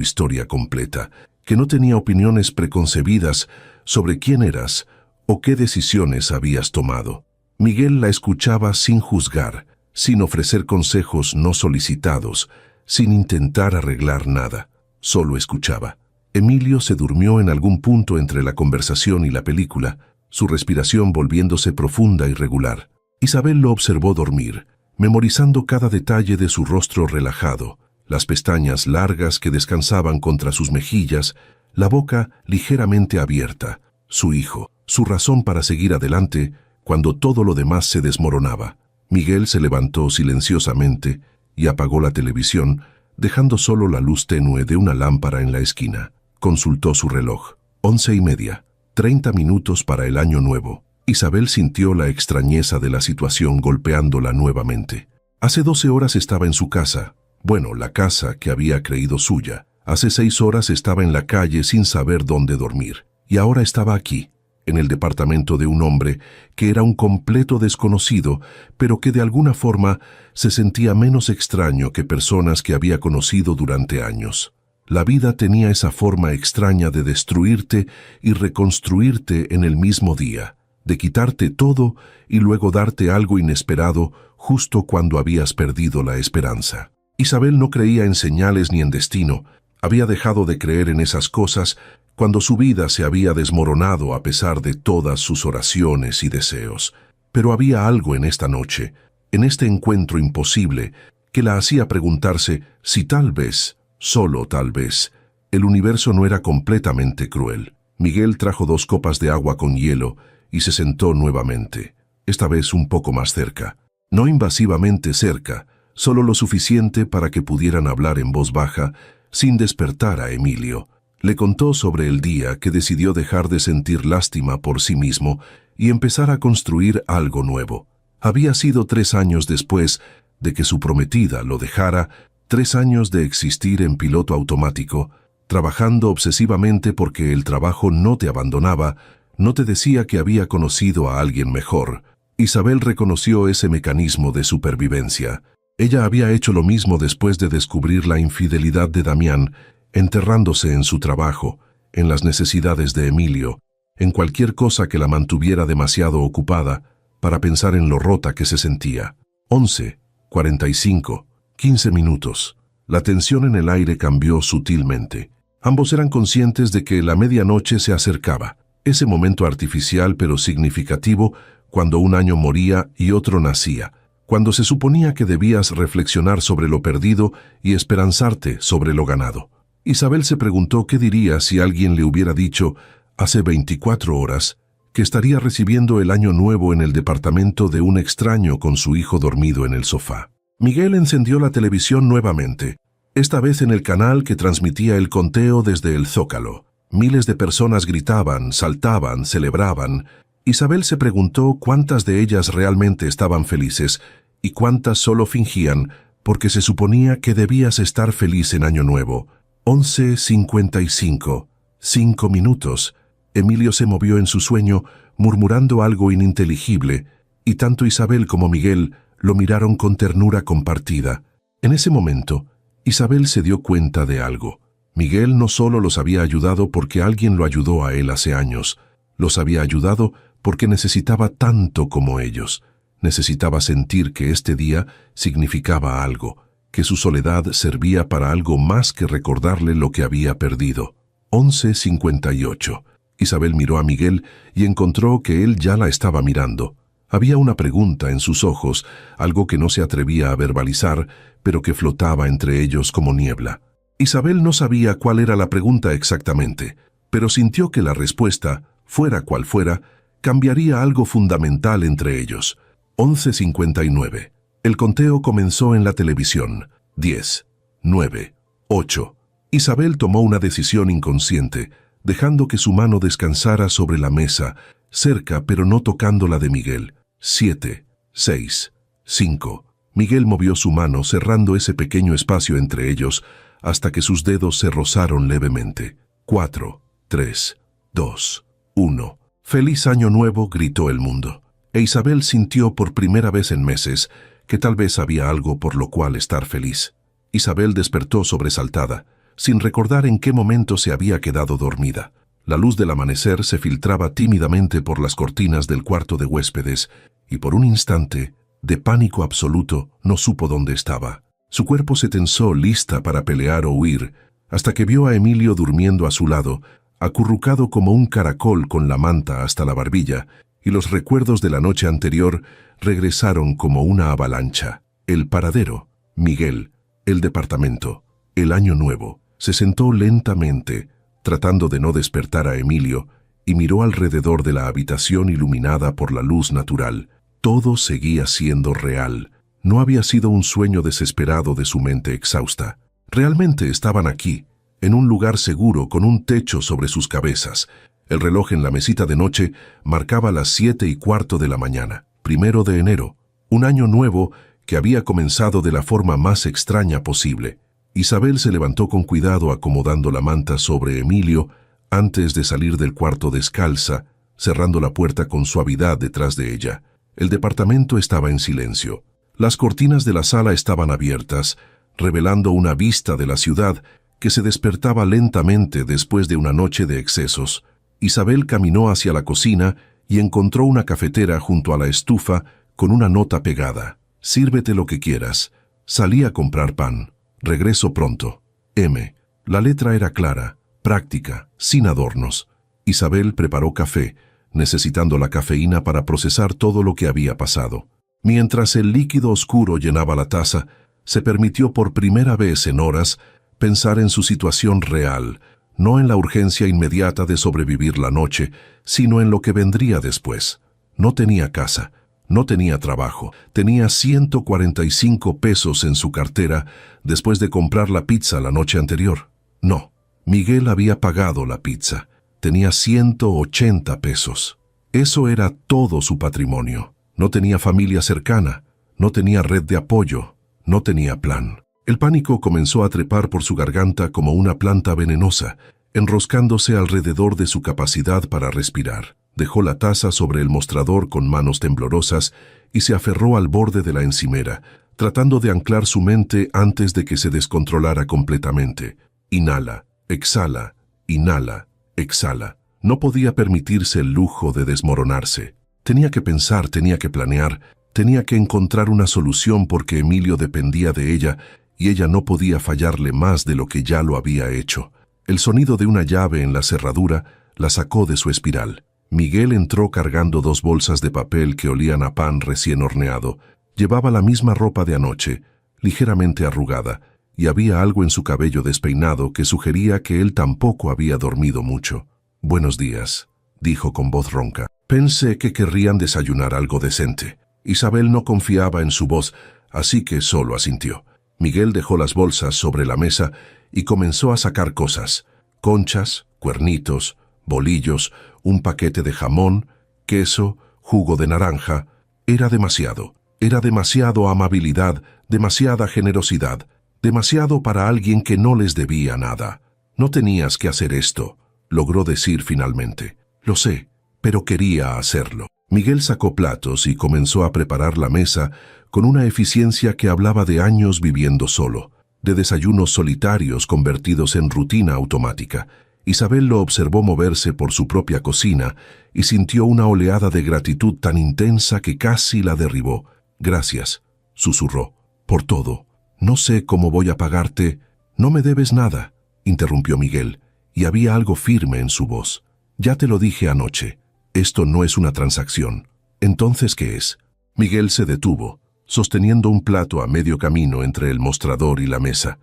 historia completa, que no tenía opiniones preconcebidas sobre quién eras o qué decisiones habías tomado. Miguel la escuchaba sin juzgar, sin ofrecer consejos no solicitados, sin intentar arreglar nada, solo escuchaba. Emilio se durmió en algún punto entre la conversación y la película, su respiración volviéndose profunda y regular. Isabel lo observó dormir, memorizando cada detalle de su rostro relajado, las pestañas largas que descansaban contra sus mejillas, la boca ligeramente abierta, su hijo, su razón para seguir adelante cuando todo lo demás se desmoronaba. Miguel se levantó silenciosamente y apagó la televisión, dejando solo la luz tenue de una lámpara en la esquina. Consultó su reloj. 11:30. 30 minutos para el Año Nuevo. Isabel sintió la extrañeza de la situación golpeándola nuevamente. Hace 12 horas estaba en su casa. Bueno, la casa que había creído suya. Hace 6 horas estaba en la calle sin saber dónde dormir. Y ahora estaba aquí, en el departamento de un hombre que era un completo desconocido, pero que de alguna forma se sentía menos extraño que personas que había conocido durante años. La vida tenía esa forma extraña de destruirte y reconstruirte en el mismo día, de quitarte todo y luego darte algo inesperado justo cuando habías perdido la esperanza. Isabel no creía en señales ni en destino, había dejado de creer en esas cosas cuando su vida se había desmoronado a pesar de todas sus oraciones y deseos. Pero había algo en esta noche, en este encuentro imposible, que la hacía preguntarse si tal vez, solo tal vez, El universo no era completamente cruel. Miguel trajo 2 copas de agua con hielo y se sentó nuevamente, esta vez un poco más cerca. No invasivamente cerca, solo lo suficiente para que pudieran hablar en voz baja sin despertar a Emilio. Le contó sobre el día que decidió dejar de sentir lástima por sí mismo y empezar a construir algo nuevo. Había sido 3 años después de que su prometida lo dejara, 3 años de existir en piloto automático, trabajando obsesivamente porque el trabajo no te abandonaba, no te decía que había conocido a alguien mejor. Isabel reconoció ese mecanismo de supervivencia. Ella había hecho lo mismo después de descubrir la infidelidad de Damián, enterrándose en su trabajo, en las necesidades de Emilio, en cualquier cosa que la mantuviera demasiado ocupada para pensar en lo rota que se sentía. 11:45, 15 minutos. La tensión en el aire cambió sutilmente. Ambos eran conscientes de que la medianoche se acercaba, ese momento artificial pero significativo cuando un año moría y otro nacía, cuando se suponía que debías reflexionar sobre lo perdido y esperanzarte sobre lo ganado. Isabel se preguntó qué diría si alguien le hubiera dicho, hace 24 horas, que estaría recibiendo el año nuevo en el departamento de un extraño con su hijo dormido en el sofá. Miguel encendió la televisión nuevamente, esta vez en el canal que transmitía el conteo desde el Zócalo. Miles de personas gritaban, saltaban, celebraban. Isabel se preguntó cuántas de ellas realmente estaban felices y cuántas solo fingían porque se suponía que debías estar feliz en Año Nuevo. 11:55, 5 minutos. Emilio se movió en su sueño, murmurando algo ininteligible, y tanto Isabel como Miguel lo miraron con ternura compartida. En ese momento, Isabel se dio cuenta de algo. Miguel no solo los había ayudado porque alguien lo ayudó a él hace años, los había ayudado porque necesitaba tanto como ellos. Necesitaba sentir que este día significaba algo, que su soledad servía para algo más que recordarle lo que había perdido. 11:58. Isabel miró a Miguel y encontró que él ya la estaba mirando. Había una pregunta en sus ojos, algo que no se atrevía a verbalizar, pero que flotaba entre ellos como niebla. Isabel no sabía cuál era la pregunta exactamente, pero sintió que la respuesta, fuera cual fuera, cambiaría algo fundamental entre ellos. 11:59. El conteo comenzó en la televisión. 10, 9, 8. Isabel tomó una decisión inconsciente, dejando que su mano descansara sobre la mesa, cerca pero no tocando la de Miguel. 7, 6, 5. Miguel movió su mano cerrando ese pequeño espacio entre ellos hasta que sus dedos se rozaron levemente. 4, 3, 2, 1. ¡Feliz Año Nuevo!, gritó el mundo. E Isabel sintió por primera vez en meses que tal vez había algo por lo cual estar feliz. Isabel despertó sobresaltada, sin recordar en qué momento se había quedado dormida. La luz del amanecer se filtraba tímidamente por las cortinas del cuarto de huéspedes y por un instante, de pánico absoluto, no supo dónde estaba. Su cuerpo se tensó lista para pelear o huir, hasta que vio a Emilio durmiendo a su lado, acurrucado como un caracol con la manta hasta la barbilla, y los recuerdos de la noche anterior regresaron como una avalancha. El paradero, Miguel, el departamento, el Año Nuevo. Se sentó lentamente, tratando de no despertar a Emilio, y miró alrededor de la habitación iluminada por la luz natural. Todo seguía siendo real. No había sido un sueño desesperado de su mente exhausta. Realmente estaban aquí, en un lugar seguro con un techo sobre sus cabezas. El reloj en la mesita de noche marcaba las 7:15 de la mañana, 1 de enero, un año nuevo que había comenzado de la forma más extraña posible. Isabel se levantó con cuidado acomodando la manta sobre Emilio antes de salir del cuarto descalza, cerrando la puerta con suavidad detrás de ella. El departamento estaba en silencio. Las cortinas de la sala estaban abiertas, revelando una vista de la ciudad que se despertaba lentamente después de una noche de excesos. Isabel caminó hacia la cocina y encontró una cafetera junto a la estufa con una nota pegada. «Sírvete lo que quieras. Salí a comprar pan. Regreso pronto. M». La letra era clara, práctica, sin adornos. Isabel preparó café, necesitando la cafeína para procesar todo lo que había pasado. Mientras el líquido oscuro llenaba la taza, se permitió por primera vez en horas pensar en su situación real, no en la urgencia inmediata de sobrevivir la noche, sino en lo que vendría después. No tenía casa, no tenía trabajo, tenía 145 pesos en su cartera después de comprar la pizza la noche anterior. No, Miguel había pagado la pizza, tenía 180 pesos. Eso era todo su patrimonio. No tenía familia cercana, no tenía red de apoyo, no tenía plan. El pánico comenzó a trepar por su garganta como una planta venenosa, enroscándose alrededor de su capacidad para respirar. Dejó la taza sobre el mostrador con manos temblorosas y se aferró al borde de la encimera, tratando de anclar su mente antes de que se descontrolara completamente. Inhala, exhala, inhala, exhala. No podía permitirse el lujo de desmoronarse. Tenía que pensar, tenía que planear, tenía que encontrar una solución porque Emilio dependía de ella y ella no podía fallarle más de lo que ya lo había hecho. El sonido de una llave en la cerradura la sacó de su espiral. Miguel entró cargando 2 bolsas de papel que olían a pan recién horneado. Llevaba la misma ropa de anoche, ligeramente arrugada, y había algo en su cabello despeinado que sugería que él tampoco había dormido mucho. «Buenos días», dijo con voz ronca. Pensé que querrían desayunar algo decente. Isabel no confiaba en su voz, así que solo asintió. Miguel dejó las bolsas sobre la mesa y comenzó a sacar cosas: conchas, cuernitos, bolillos, un paquete de jamón, queso, jugo de naranja. Era demasiado amabilidad, demasiada generosidad, demasiado para alguien que no les debía nada. «No tenías que hacer esto», logró decir finalmente. «Lo sé, pero quería hacerlo». Miguel sacó platos y comenzó a preparar la mesa con una eficiencia que hablaba de años viviendo solo, de desayunos solitarios convertidos en rutina automática. Isabel lo observó moverse por su propia cocina y sintió una oleada de gratitud tan intensa que casi la derribó. «Gracias», susurró, «por todo. No sé cómo voy a pagarte». «No me debes nada», interrumpió Miguel, y había algo firme en su voz. «Ya te lo dije anoche. Esto no es una transacción». «¿Entonces qué es?». Miguel se detuvo, sosteniendo un plato a medio camino entre el mostrador y la mesa.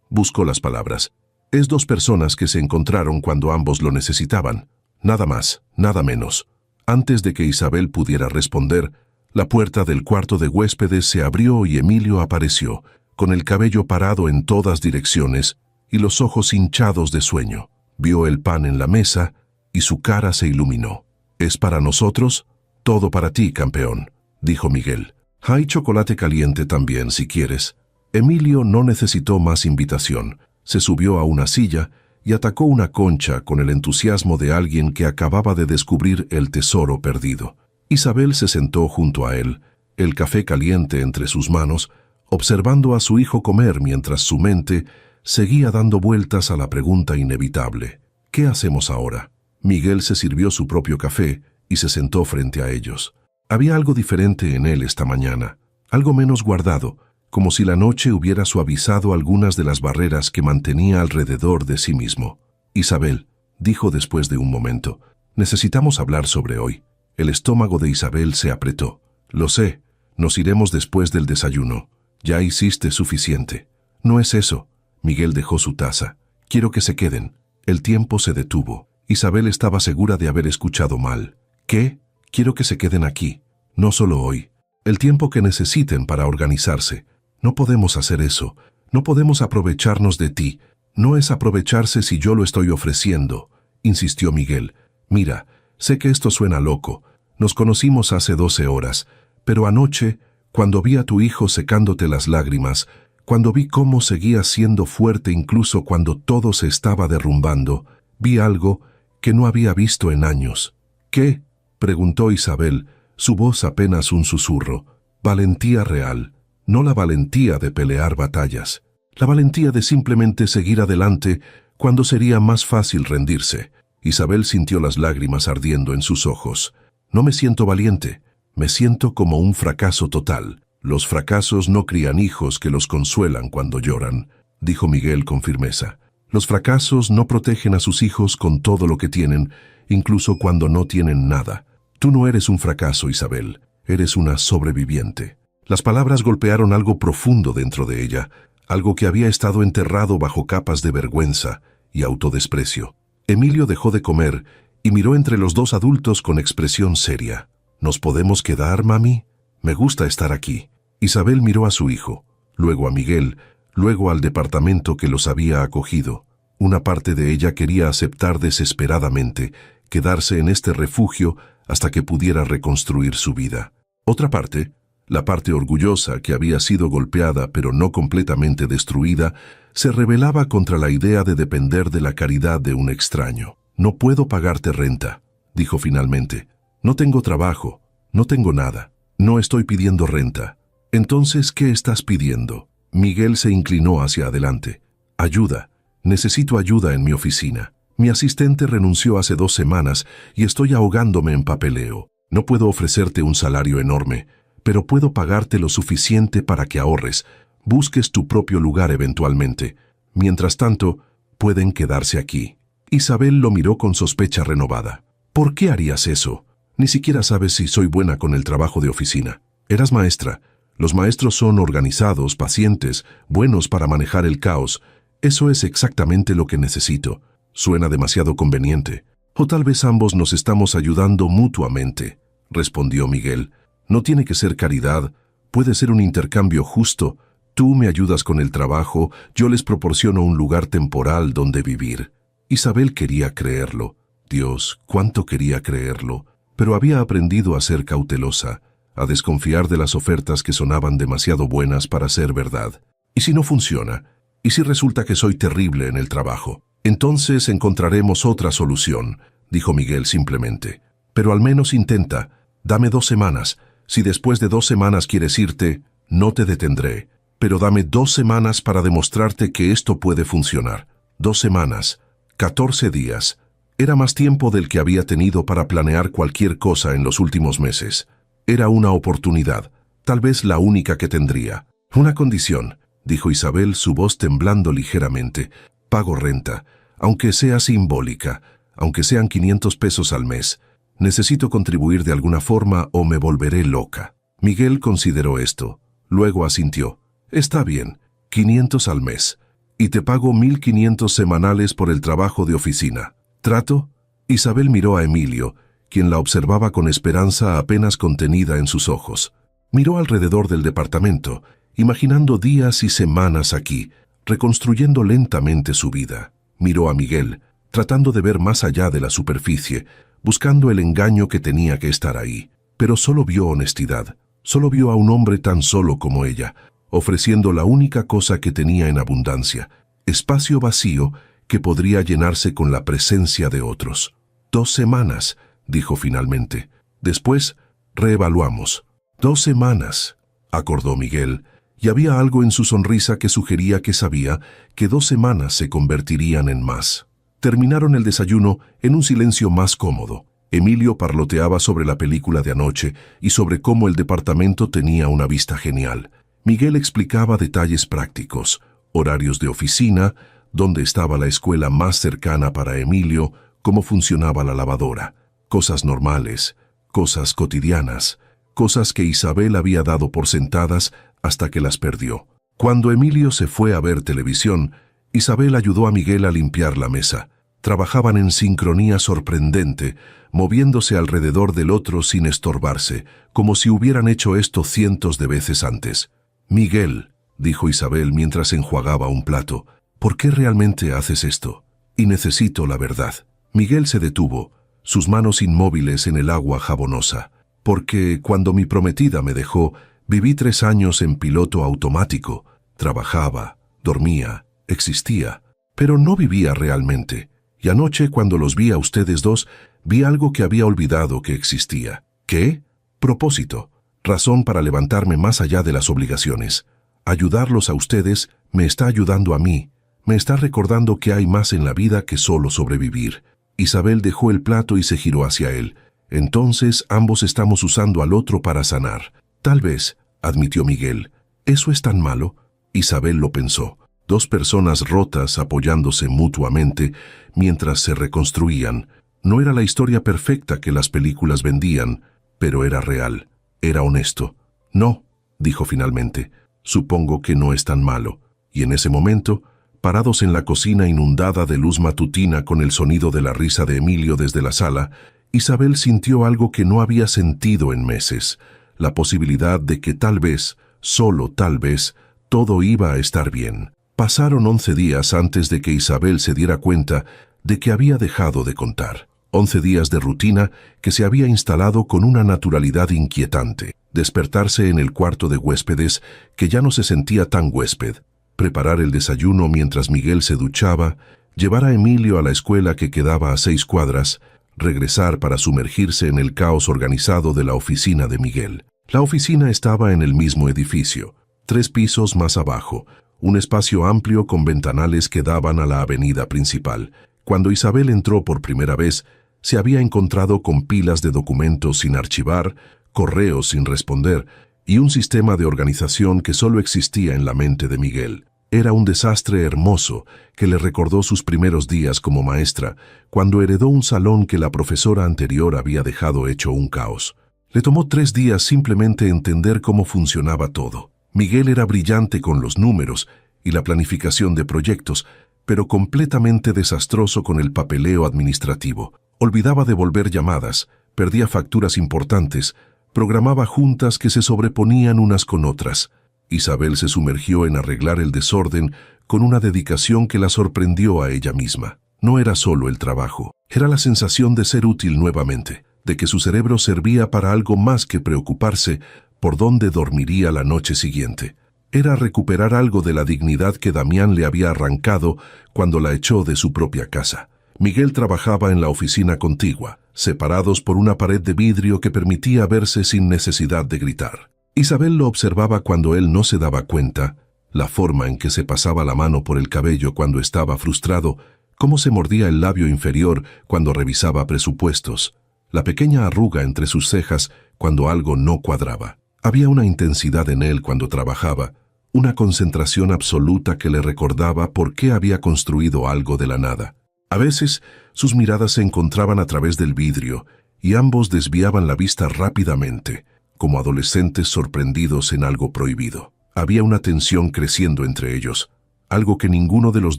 Buscó las palabras. «Es 2 personas que se encontraron cuando ambos lo necesitaban. Nada más, nada menos». Antes de que Isabel pudiera responder, la puerta del cuarto de huéspedes se abrió y Emilio apareció, con el cabello parado en todas direcciones y los ojos hinchados de sueño. Vio el pan en la mesa y su cara se iluminó. «¿Es para nosotros?» «Todo para ti, campeón», dijo Miguel. «Hay chocolate caliente también, si quieres». Emilio no necesitó más invitación. Se subió a una silla y atacó una concha con el entusiasmo de alguien que acababa de descubrir el tesoro perdido. Isabel se sentó junto a él, el café caliente entre sus manos, observando a su hijo comer mientras su mente seguía dando vueltas a la pregunta inevitable: «¿Qué hacemos ahora?». Miguel se sirvió su propio café y se sentó frente a ellos. Había algo diferente en él esta mañana, algo menos guardado, como si la noche hubiera suavizado algunas de las barreras que mantenía alrededor de sí mismo. «Isabel», dijo después de un momento, «necesitamos hablar sobre hoy». El estómago de Isabel se apretó. «Lo sé, nos iremos después del desayuno. Ya hiciste suficiente». «No es eso». Miguel dejó su taza. «Quiero que se queden». El tiempo se detuvo. Isabel estaba segura de haber escuchado mal. «¿Qué? Quiero que se queden aquí. No solo hoy. El tiempo que necesiten para organizarse. No podemos hacer eso. No podemos aprovecharnos de ti. No es aprovecharse si yo lo estoy ofreciendo», insistió Miguel. «Mira, sé que esto suena loco. Nos conocimos hace 12 horas, pero anoche, cuando vi a tu hijo secándote las lágrimas, cuando vi cómo seguías siendo fuerte incluso cuando todo se estaba derrumbando, vi algo que no había visto en años». «¿Qué?», preguntó Isabel, su voz apenas un susurro. «Valentía real. No la valentía de pelear batallas. La valentía de simplemente seguir adelante cuando sería más fácil rendirse». Isabel sintió las lágrimas ardiendo en sus ojos. «No me siento valiente. Me siento como un fracaso total. Los fracasos no crían hijos que los consuelan cuando lloran», dijo Miguel con firmeza. «Los fracasos no protegen a sus hijos con todo lo que tienen, incluso cuando no tienen nada. Tú no eres un fracaso, Isabel. Eres una sobreviviente». Las palabras golpearon algo profundo dentro de ella, algo que había estado enterrado bajo capas de vergüenza y autodesprecio. Emilio dejó de comer y miró entre los dos adultos con expresión seria. ¿Nos podemos quedar, mami? Me gusta estar aquí. Isabel miró a su hijo, luego a Miguel, luego al departamento que los había acogido. Una parte de ella quería aceptar desesperadamente quedarse en este refugio hasta que pudiera reconstruir su vida. Otra parte, la parte orgullosa que había sido golpeada pero no completamente destruida, se rebelaba contra la idea de depender de la caridad de un extraño. «No puedo pagarte renta», dijo finalmente. «No tengo trabajo, no tengo nada, no estoy pidiendo renta». «Entonces, ¿qué estás pidiendo?». Miguel se inclinó hacia adelante. «Ayuda. Necesito ayuda en mi oficina. Mi asistente renunció hace 2 semanas y estoy ahogándome en papeleo. No puedo ofrecerte un salario enorme, pero puedo pagarte lo suficiente para que ahorres, busques tu propio lugar eventualmente. Mientras tanto, pueden quedarse aquí». Isabel lo miró con sospecha renovada. «¿Por qué harías eso? Ni siquiera sabes si soy buena con el trabajo de oficina. Eras maestra. Los maestros son organizados, pacientes, buenos para manejar el caos. Eso es exactamente lo que necesito. Suena demasiado conveniente. O tal vez ambos nos estamos ayudando mutuamente», respondió Miguel. «No tiene que ser caridad, puede ser un intercambio justo. Tú me ayudas con el trabajo, yo les proporciono un lugar temporal donde vivir». Isabel quería creerlo. Dios, cuánto quería creerlo, pero había aprendido a ser cautelosa, a desconfiar de las ofertas que sonaban demasiado buenas para ser verdad. ¿Y si no funciona? ¿Y si resulta que soy terrible en el trabajo? Entonces encontraremos otra solución, dijo Miguel simplemente. Pero al menos intenta. Dame 2 semanas. Si después de 2 semanas quieres irte, no te detendré. Pero dame 2 semanas para demostrarte que esto puede funcionar. 2 semanas. 14 días. Era más tiempo del que había tenido para planear cualquier cosa en los últimos meses. Era una oportunidad, tal vez la única que tendría. «Una condición», dijo Isabel, su voz temblando ligeramente. «Pago renta, aunque sea simbólica, aunque sean 500 pesos al mes. Necesito contribuir de alguna forma o me volveré loca». Miguel consideró esto. Luego asintió. «Está bien, 500 al mes. Y te pago 1.500 semanales por el trabajo de oficina. ¿Trato?». Isabel miró a Emilio, quien la observaba con esperanza apenas contenida en sus ojos. Miró alrededor del departamento, imaginando días y semanas aquí, reconstruyendo lentamente su vida. Miró a Miguel, tratando de ver más allá de la superficie, buscando el engaño que tenía que estar ahí. Pero solo vio honestidad, solo vio a un hombre tan solo como ella, ofreciendo la única cosa que tenía en abundancia, espacio vacío que podría llenarse con la presencia de otros. 2 semanas, dijo finalmente. Después, reevaluamos. 2 semanas, acordó Miguel, y había algo en su sonrisa que sugería que sabía que 2 semanas se convertirían en más. Terminaron el desayuno en un silencio más cómodo. Emilio parloteaba sobre la película de anoche y sobre cómo el departamento tenía una vista genial. Miguel explicaba detalles prácticos, horarios de oficina, dónde estaba la escuela más cercana para Emilio, cómo funcionaba la lavadora. Cosas normales, cosas cotidianas, cosas que Isabel había dado por sentadas hasta que las perdió. Cuando Emilio se fue a ver televisión, Isabel ayudó a Miguel a limpiar la mesa. Trabajaban en sincronía sorprendente, moviéndose alrededor del otro sin estorbarse, como si hubieran hecho esto cientos de veces antes. «Miguel», dijo Isabel mientras enjuagaba un plato, «¿por qué realmente haces esto? Y necesito la verdad». Miguel se detuvo, sus manos inmóviles en el agua jabonosa. «Porque cuando mi prometida me dejó, viví 3 años en piloto automático. Trabajaba, dormía, existía, pero no vivía realmente. Y anoche, cuando los vi a ustedes dos, vi algo que había olvidado que existía. ¿Qué? Propósito. Razón para levantarme más allá de las obligaciones. Ayudarlos a ustedes me está ayudando a mí. Me está recordando que hay más en la vida que solo sobrevivir». Isabel dejó el plato y se giró hacia él. «Entonces ambos estamos usando al otro para sanar». «Tal vez», admitió Miguel. «¿Eso es tan malo?». Isabel lo pensó. 2 personas rotas apoyándose mutuamente mientras se reconstruían. No era la historia perfecta que las películas vendían, pero era real, era honesto. «No», dijo finalmente, «supongo que no es tan malo». Y en ese momento, parados en la cocina inundada de luz matutina con el sonido de la risa de Emilio desde la sala, Isabel sintió algo que no había sentido en meses, la posibilidad de que tal vez, solo tal vez, todo iba a estar bien. Pasaron 11 días antes de que Isabel se diera cuenta de que había dejado de contar. 11 días de rutina que se había instalado con una naturalidad inquietante. Despertarse en el cuarto de huéspedes, que ya no se sentía tan huésped. Preparar el desayuno mientras Miguel se duchaba, llevar a Emilio a la escuela que quedaba a 6 cuadras, regresar para sumergirse en el caos organizado de la oficina de Miguel. La oficina estaba en el mismo edificio, 3 pisos más abajo, un espacio amplio con ventanales que daban a la avenida principal. Cuando Isabel entró por primera vez, se había encontrado con pilas de documentos sin archivar, correos sin responder y un sistema de organización que solo existía en la mente de Miguel. Era un desastre hermoso que le recordó sus primeros días como maestra, cuando heredó un salón que la profesora anterior había dejado hecho un caos. Le tomó 3 días simplemente entender cómo funcionaba todo. Miguel era brillante con los números y la planificación de proyectos, pero completamente desastroso con el papeleo administrativo. Olvidaba devolver llamadas, perdía facturas importantes, programaba juntas que se sobreponían unas con otras. Isabel se sumergió en arreglar el desorden con una dedicación que la sorprendió a ella misma. No era solo el trabajo, era la sensación de ser útil nuevamente, de que su cerebro servía para algo más que preocuparse por dónde dormiría la noche siguiente. Era recuperar algo de la dignidad que Damián le había arrancado cuando la echó de su propia casa. Miguel trabajaba en la oficina contigua, separados por una pared de vidrio que permitía verse sin necesidad de gritar. Isabel lo observaba cuando él no se daba cuenta, la forma en que se pasaba la mano por el cabello cuando estaba frustrado, cómo se mordía el labio inferior cuando revisaba presupuestos, la pequeña arruga entre sus cejas cuando algo no cuadraba. Había una intensidad en él cuando trabajaba, una concentración absoluta que le recordaba por qué había construido algo de la nada. A veces, sus miradas se encontraban a través del vidrio y ambos desviaban la vista rápidamente, como adolescentes sorprendidos en algo prohibido. Había una tensión creciendo entre ellos, algo que ninguno de los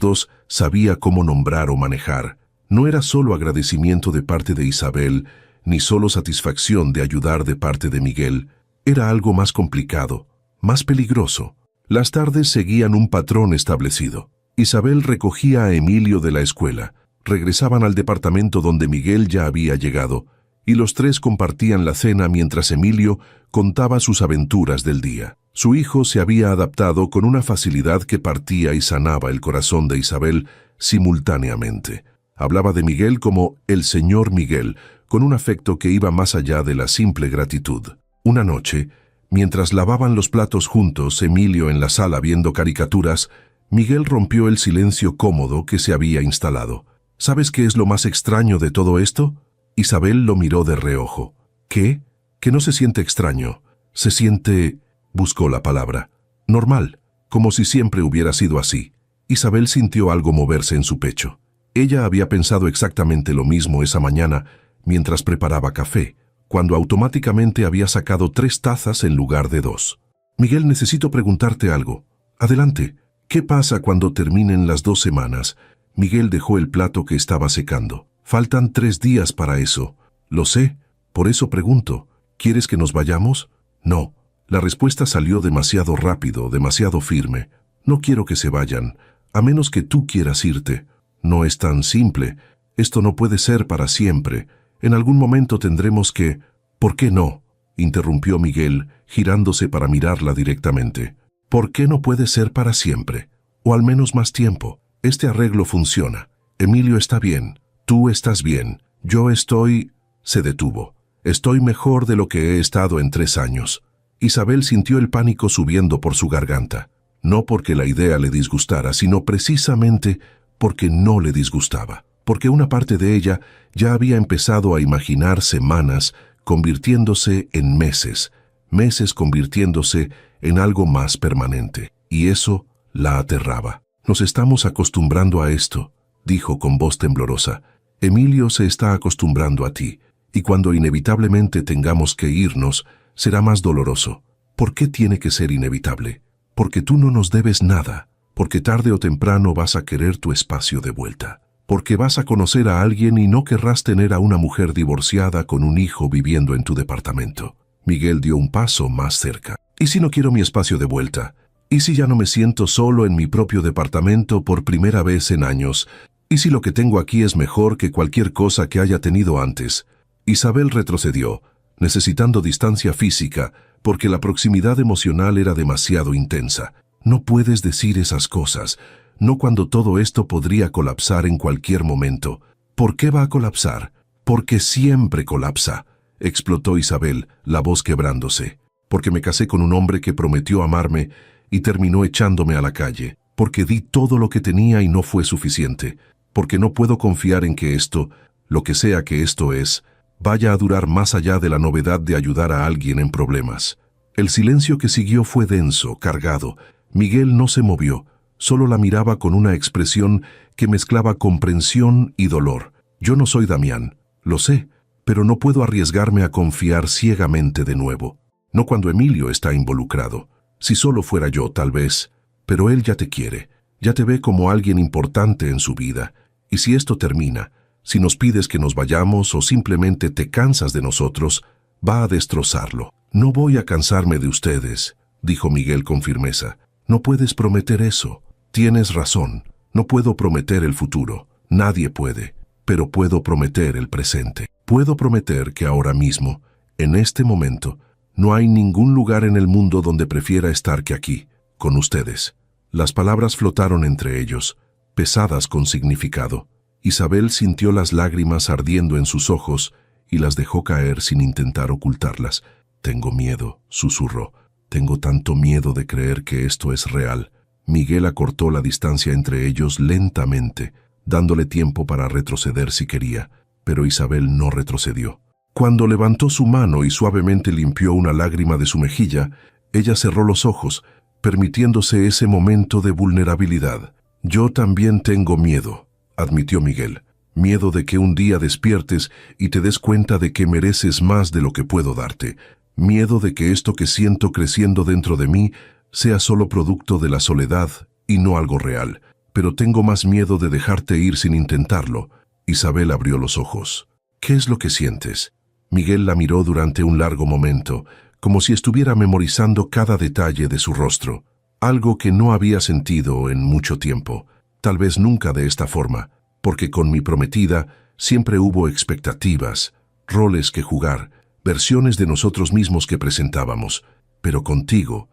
dos sabía cómo nombrar o manejar. No era solo agradecimiento de parte de Isabel, ni solo satisfacción de ayudar de parte de Miguel. Era algo más complicado, más peligroso. Las tardes seguían un patrón establecido. Isabel recogía a Emilio de la escuela, regresaban al departamento donde Miguel ya había llegado, y los 3 compartían la cena mientras Emilio contaba sus aventuras del día. Su hijo se había adaptado con una facilidad que partía y sanaba el corazón de Isabel simultáneamente. Hablaba de Miguel como el señor Miguel, con un afecto que iba más allá de la simple gratitud. Una noche, mientras lavaban los platos juntos, Emilio en la sala viendo caricaturas, Miguel rompió el silencio cómodo que se había instalado. ¿Sabes qué es lo más extraño de todo esto? Isabel lo miró de reojo. ¿Qué? Que no se siente extraño. Se siente... buscó la palabra. Normal, como si siempre hubiera sido así. Isabel sintió algo moverse en su pecho. Ella había pensado exactamente lo mismo esa mañana mientras preparaba café, cuando automáticamente había sacado 3 tazas en lugar de 2. Miguel, necesito preguntarte algo. Adelante. ¿Qué pasa cuando terminen las 2 semanas? Miguel dejó el plato que estaba secando. Faltan 3 días para eso. Lo sé, por eso pregunto. ¿Quieres que nos vayamos? No. La respuesta salió demasiado rápido, demasiado firme. No quiero que se vayan, a menos que tú quieras irte. No es tan simple. Esto no puede ser para siempre. En algún momento tendremos que... ¿Por qué no?, interrumpió Miguel, girándose para mirarla directamente. ¿Por qué no puede ser para siempre? O al menos más tiempo. Este arreglo funciona. Emilio está bien. Tú estás bien. Yo estoy... Se detuvo. Estoy mejor de lo que he estado en 3 años. Isabel sintió el pánico subiendo por su garganta. No porque la idea le disgustara, sino precisamente porque no le disgustaba. Porque una parte de ella ya había empezado a imaginar semanas convirtiéndose en meses, meses convirtiéndose en algo más permanente. Y eso la aterraba. Nos estamos acostumbrando a esto, dijo con voz temblorosa. Emilio se está acostumbrando a ti, y cuando inevitablemente tengamos que irnos, será más doloroso. ¿Por qué tiene que ser inevitable? Porque tú no nos debes nada. porque tarde o temprano vas a querer tu espacio de vuelta. Porque vas a conocer a alguien y no querrás tener a una mujer divorciada con un hijo viviendo en tu departamento. Miguel dio un paso más cerca. ¿Y si no quiero mi espacio de vuelta? ¿Y si ya no me siento solo en mi propio departamento por primera vez en años? ¿Y si lo que tengo aquí es mejor que cualquier cosa que haya tenido antes? Isabel retrocedió, necesitando distancia física, porque la proximidad emocional era demasiado intensa. No puedes decir esas cosas, no cuando todo esto podría colapsar en cualquier momento. ¿Por qué va a colapsar? Porque siempre colapsa, explotó Isabel, la voz quebrándose. Porque me casé con un hombre que prometió amarme y terminó echándome a la calle. Porque di todo lo que tenía y no fue suficiente. Porque no puedo confiar en que esto, lo que sea que esto es, vaya a durar más allá de la novedad de ayudar a alguien en problemas. El silencio que siguió fue denso, cargado. Miguel no se movió, solo la miraba con una expresión que mezclaba comprensión y dolor. Yo no soy Damián, lo sé, pero no puedo arriesgarme a confiar ciegamente de nuevo. No cuando Emilio está involucrado. Si solo fuera yo, tal vez. Pero él ya te quiere, ya te ve como alguien importante en su vida. Y si esto termina, si nos pides que nos vayamos o simplemente te cansas de nosotros, va a destrozarlo. No voy a cansarme de ustedes, dijo Miguel con firmeza. No puedes prometer eso. Tienes razón. No puedo prometer el futuro. Nadie puede. Pero puedo prometer el presente. Puedo prometer que ahora mismo, en este momento, no hay ningún lugar en el mundo donde prefiera estar que aquí, con ustedes. Las palabras flotaron entre ellos, pesadas con significado. Isabel sintió las lágrimas ardiendo en sus ojos y las dejó caer sin intentar ocultarlas. Tengo miedo, susurró. Tengo tanto miedo de creer que esto es real. Miguel acortó la distancia entre ellos lentamente, dándole tiempo para retroceder si quería, pero Isabel no retrocedió. Cuando levantó su mano y suavemente limpió una lágrima de su mejilla, ella cerró los ojos, permitiéndose ese momento de vulnerabilidad. Yo también tengo miedo, admitió Miguel. Miedo de que un día despiertes y te des cuenta de que mereces más de lo que puedo darte. Miedo de que esto que siento creciendo dentro de mí sea solo producto de la soledad y no algo real. Pero tengo más miedo de dejarte ir sin intentarlo. Isabel abrió los ojos. ¿Qué es lo que sientes? Miguel la miró durante un largo momento, como si estuviera memorizando cada detalle de su rostro. Algo que no había sentido en mucho tiempo. Tal vez nunca de esta forma, porque con mi prometida siempre hubo expectativas, roles que jugar, versiones de nosotros mismos que presentábamos. Pero contigo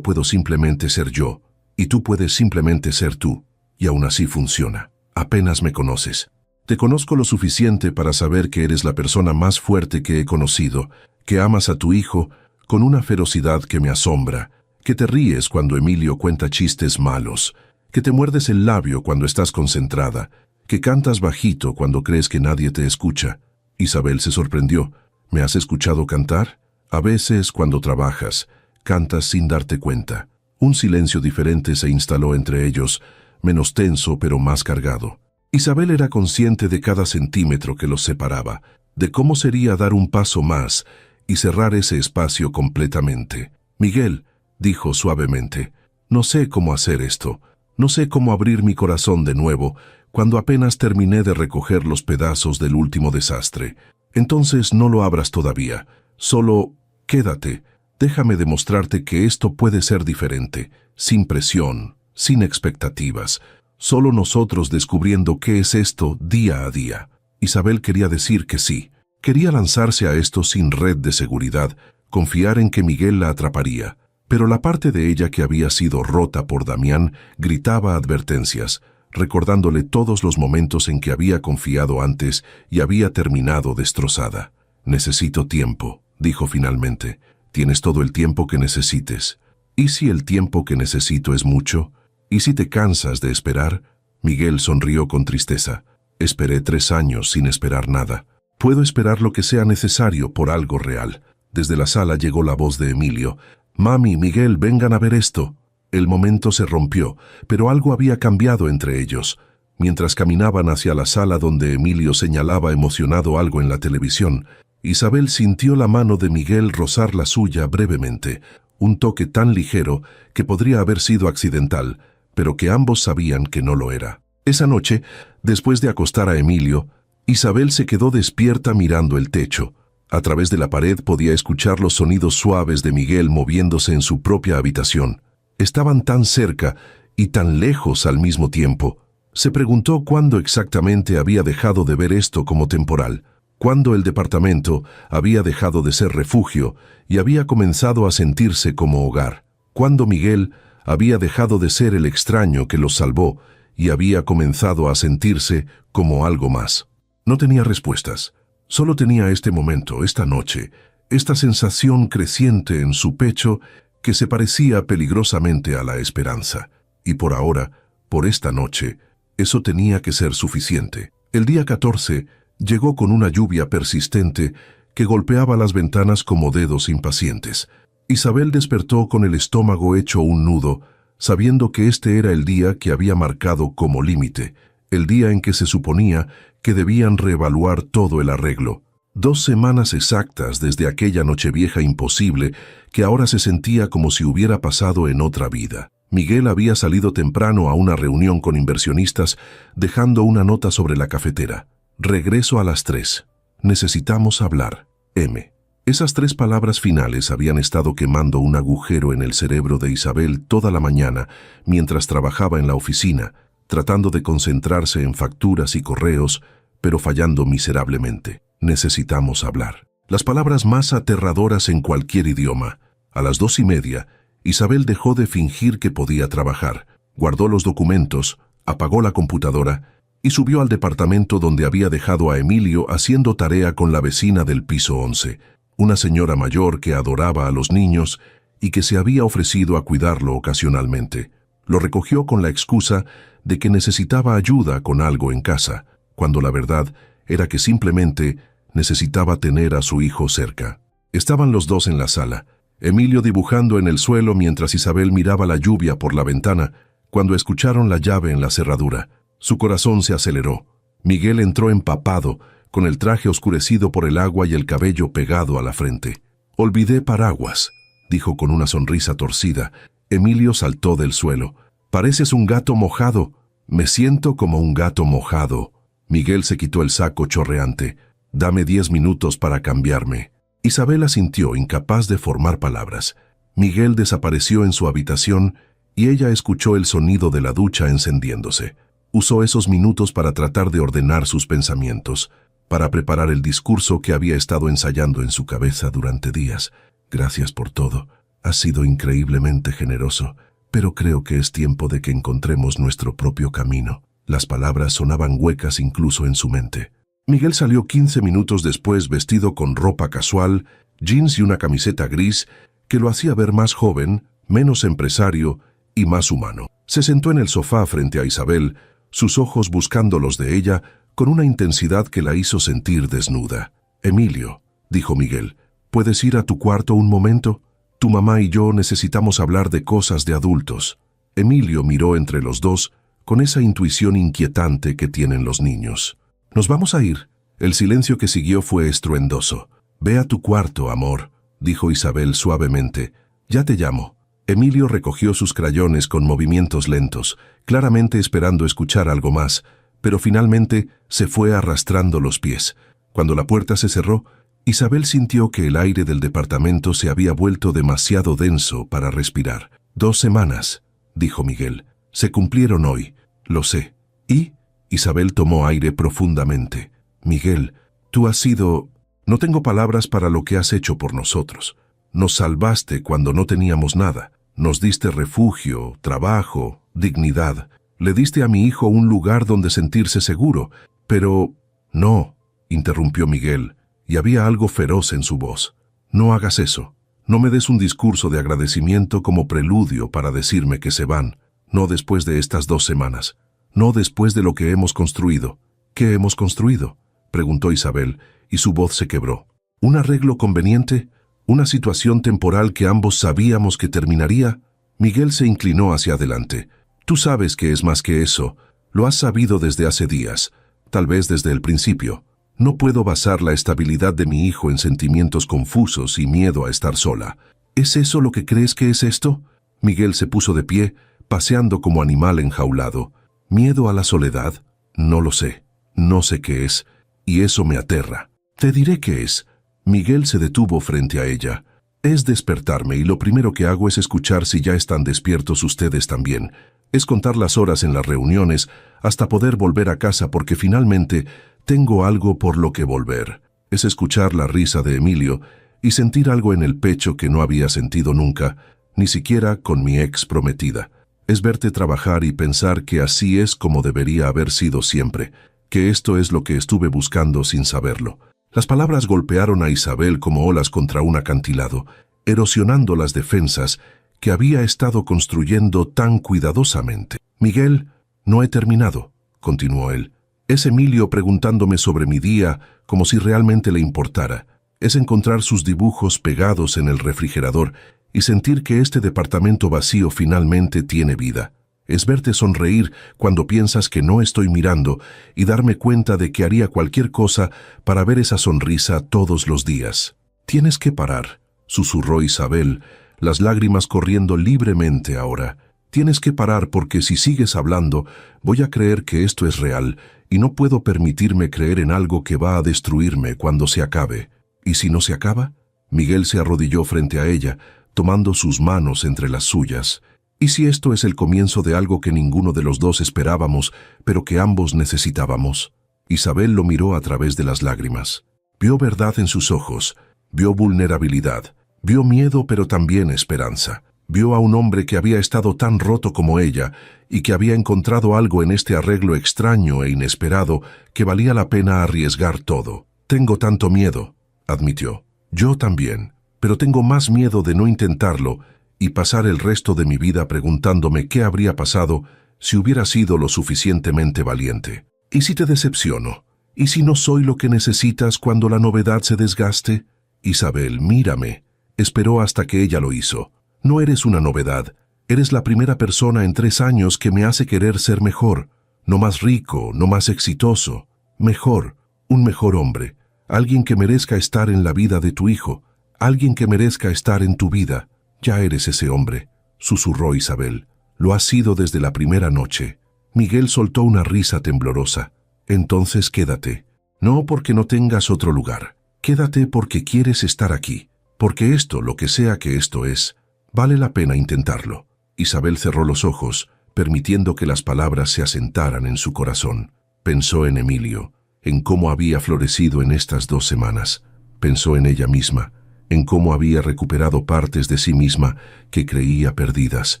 puedo simplemente ser yo, y tú puedes simplemente ser tú, y aún así funciona. Apenas me conoces. Te conozco lo suficiente para saber que eres la persona más fuerte que he conocido, que amas a tu hijo con una ferocidad que me asombra, que te ríes cuando Emilio cuenta chistes malos, que te muerdes el labio cuando estás concentrada, que cantas bajito cuando crees que nadie te escucha. Isabel se sorprendió. ¿Me has escuchado cantar? A veces, cuando trabajas, cantas sin darte cuenta. Un silencio diferente se instaló entre ellos, menos tenso pero más cargado. Isabel era consciente de cada centímetro que los separaba, de cómo sería dar un paso más y cerrar ese espacio completamente. Miguel, dijo suavemente, no sé cómo hacer esto, no sé cómo abrir mi corazón de nuevo cuando apenas terminé de recoger los pedazos del último desastre. Entonces no lo abras todavía, solo quédate, déjame demostrarte que esto puede ser diferente, sin presión, sin expectativas, solo nosotros descubriendo qué es esto día a día. Isabel quería decir que sí, quería lanzarse a esto sin red de seguridad, confiar en que Miguel la atraparía, pero la parte de ella que había sido rota por Damián gritaba advertencias, recordándole todos los momentos en que había confiado antes y había terminado destrozada. Necesito tiempo, dijo finalmente. Tienes todo el tiempo que necesites. ¿Y si el tiempo que necesito es mucho? ¿Y si te cansas de esperar? Miguel sonrió con tristeza. Esperé 3 años sin esperar nada. Puedo esperar lo que sea necesario por algo real. Desde la sala llegó la voz de Emilio. Mami, Miguel, vengan a ver esto. El momento se rompió, pero algo había cambiado entre ellos. Mientras caminaban hacia la sala donde Emilio señalaba emocionado algo en la televisión, Isabel sintió la mano de Miguel rozar la suya brevemente, un toque tan ligero que podría haber sido accidental, pero que ambos sabían que no lo era. Esa noche, después de acostar a Emilio, Isabel se quedó despierta mirando el techo. A través de la pared podía escuchar los sonidos suaves de Miguel moviéndose en su propia habitación. Estaban tan cerca y tan lejos al mismo tiempo. Se preguntó cuándo exactamente había dejado de ver esto como temporal, cuándo el departamento había dejado de ser refugio y había comenzado a sentirse como hogar, cuándo Miguel había dejado de ser el extraño que los salvó y había comenzado a sentirse como algo más. No tenía respuestas. Solo tenía este momento, esta noche, esta sensación creciente en su pecho que se parecía peligrosamente a la esperanza. Y por ahora, por esta noche, eso tenía que ser suficiente. El día 14 llegó con una lluvia persistente que golpeaba las ventanas como dedos impacientes. Isabel despertó con el estómago hecho un nudo, sabiendo que este era el día que había marcado como límite, el día en que se suponía que debían reevaluar todo el arreglo. 2 semanas exactas desde aquella Nochevieja imposible que ahora se sentía como si hubiera pasado en otra vida. Miguel había salido temprano a una reunión con inversionistas, dejando una nota sobre la cafetera. Regreso a las 3. Necesitamos hablar. M. Esas 3 palabras finales habían estado quemando un agujero en el cerebro de Isabel toda la mañana mientras trabajaba en la oficina, tratando de concentrarse en facturas y correos, pero fallando miserablemente. Necesitamos hablar. Las palabras más aterradoras en cualquier idioma. A las 2:30, Isabel dejó de fingir que podía trabajar, guardó los documentos, apagó la computadora y subió al departamento donde había dejado a Emilio haciendo tarea con la vecina del piso 11, una señora mayor que adoraba a los niños y que se había ofrecido a cuidarlo ocasionalmente. Lo recogió con la excusa de que necesitaba ayuda con algo en casa, cuando la verdad era que simplemente necesitaba tener a su hijo cerca. Estaban los dos en la sala, Emilio dibujando en el suelo mientras Isabel miraba la lluvia por la ventana, cuando escucharon la llave en la cerradura. Su corazón se aceleró. Miguel entró empapado, con el traje oscurecido por el agua y el cabello pegado a la frente. «Olvidé paraguas», dijo con una sonrisa torcida. Emilio saltó del suelo. «Pareces un gato mojado». «Me siento como un gato mojado». Miguel se quitó el saco chorreante. «Dame 10 minutos para cambiarme». Isabel asintió, incapaz de formar palabras. Miguel desapareció en su habitación y ella escuchó el sonido de la ducha encendiéndose. Usó esos minutos para tratar de ordenar sus pensamientos, para preparar el discurso que había estado ensayando en su cabeza durante días. «Gracias por todo. Has sido increíblemente generoso, pero creo que es tiempo de que encontremos nuestro propio camino». Las palabras sonaban huecas incluso en su mente. Miguel salió 15 minutos después vestido con ropa casual, jeans y una camiseta gris que lo hacía ver más joven, menos empresario y más humano. Se sentó en el sofá frente a Isabel, sus ojos buscando los de ella con una intensidad que la hizo sentir desnuda. «Emilio», dijo Miguel, «¿puedes ir a tu cuarto un momento? Tu mamá y yo necesitamos hablar de cosas de adultos». Emilio miró entre los dos con esa intuición inquietante que tienen los niños. «¿Nos vamos a ir?» El silencio que siguió fue estruendoso. «Ve a tu cuarto, amor», dijo Isabel suavemente. «Ya te llamo». Emilio recogió sus crayones con movimientos lentos, claramente esperando escuchar algo más, pero finalmente se fue arrastrando los pies. Cuando la puerta se cerró, Isabel sintió que el aire del departamento se había vuelto demasiado denso para respirar. 2 semanas, dijo Miguel. Se cumplieron hoy, lo sé. ¿Y? Isabel tomó aire profundamente. Miguel, tú has sido... No tengo palabras para lo que has hecho por nosotros. Nos salvaste cuando no teníamos nada. Nos diste refugio, trabajo, dignidad. Le diste a mi hijo un lugar donde sentirse seguro. Pero... No, interrumpió Miguel, y había algo feroz en su voz. No hagas eso. No me des un discurso de agradecimiento como preludio para decirme que se van. No después de estas 2 semanas. No después de lo que hemos construido. ¿Qué hemos construido?, preguntó Isabel, y su voz se quebró. ¿Un arreglo conveniente? ¿Una situación temporal que ambos sabíamos que terminaría? Miguel se inclinó hacia adelante. Tú sabes que es más que eso. Lo has sabido desde hace días, tal vez desde el principio. No puedo basar la estabilidad de mi hijo en sentimientos confusos y miedo a estar sola. ¿Es eso lo que crees que es esto? Miguel se puso de pie, paseando como animal enjaulado. ¿Miedo a la soledad? No lo sé. No sé qué es, y eso me aterra. Te diré qué es. Miguel se detuvo frente a ella. Es despertarme y lo primero que hago es escuchar si ya están despiertos ustedes también. Es contar las horas en las reuniones hasta poder volver a casa porque finalmente tengo algo por lo que volver. Es escuchar la risa de Emilio y sentir algo en el pecho que no había sentido nunca, ni siquiera con mi ex prometida. Es verte trabajar y pensar que así es como debería haber sido siempre, que esto es lo que estuve buscando sin saberlo. Las palabras golpearon a Isabel como olas contra un acantilado, erosionando las defensas que había estado construyendo tan cuidadosamente. Miguel, no he terminado, continuó él. Es Emilio preguntándome sobre mi día como si realmente le importara. Es encontrar sus dibujos pegados en el refrigerador y sentir que este departamento vacío finalmente tiene vida. Es verte sonreír cuando piensas que no estoy mirando y darme cuenta de que haría cualquier cosa para ver esa sonrisa todos los días. Tienes que parar, susurró Isabel, las lágrimas corriendo libremente ahora. Tienes que parar porque si sigues hablando, voy a creer que esto es real y no puedo permitirme creer en algo que va a destruirme cuando se acabe. ¿Y si no se acaba? Miguel se arrodilló frente a ella, tomando sus manos entre las suyas. ¿Y si esto es el comienzo de algo que ninguno de los dos esperábamos, pero que ambos necesitábamos? Isabel lo miró a través de las lágrimas. Vio verdad en sus ojos, vio vulnerabilidad, vio miedo pero también esperanza. Vio a un hombre que había estado tan roto como ella y que había encontrado algo en este arreglo extraño e inesperado que valía la pena arriesgar todo. Tengo tanto miedo, admitió. Yo también, pero tengo más miedo de no intentarlo y pasar el resto de mi vida preguntándome qué habría pasado si hubiera sido lo suficientemente valiente. ¿Y si te decepciono? ¿Y si no soy lo que necesitas cuando la novedad se desgaste? Isabel, mírame. Esperó hasta que ella lo hizo. No eres una novedad. Eres la primera persona en 3 años que me hace querer ser mejor. No más rico, no más exitoso. Mejor, un mejor hombre. Alguien que merezca estar en la vida de tu hijo. Alguien que merezca estar en tu vida. Ya eres ese hombre, susurró Isabel. Lo has sido desde la primera noche. Miguel soltó una risa temblorosa. Entonces quédate. No porque no tengas otro lugar. Quédate porque quieres estar aquí. Porque esto, lo que sea que esto es, vale la pena intentarlo. Isabel cerró los ojos, permitiendo que las palabras se asentaran en su corazón. Pensó en Emilio, en cómo había florecido en estas 2 semanas. Pensó en ella misma, en cómo había recuperado partes de sí misma que creía perdidas.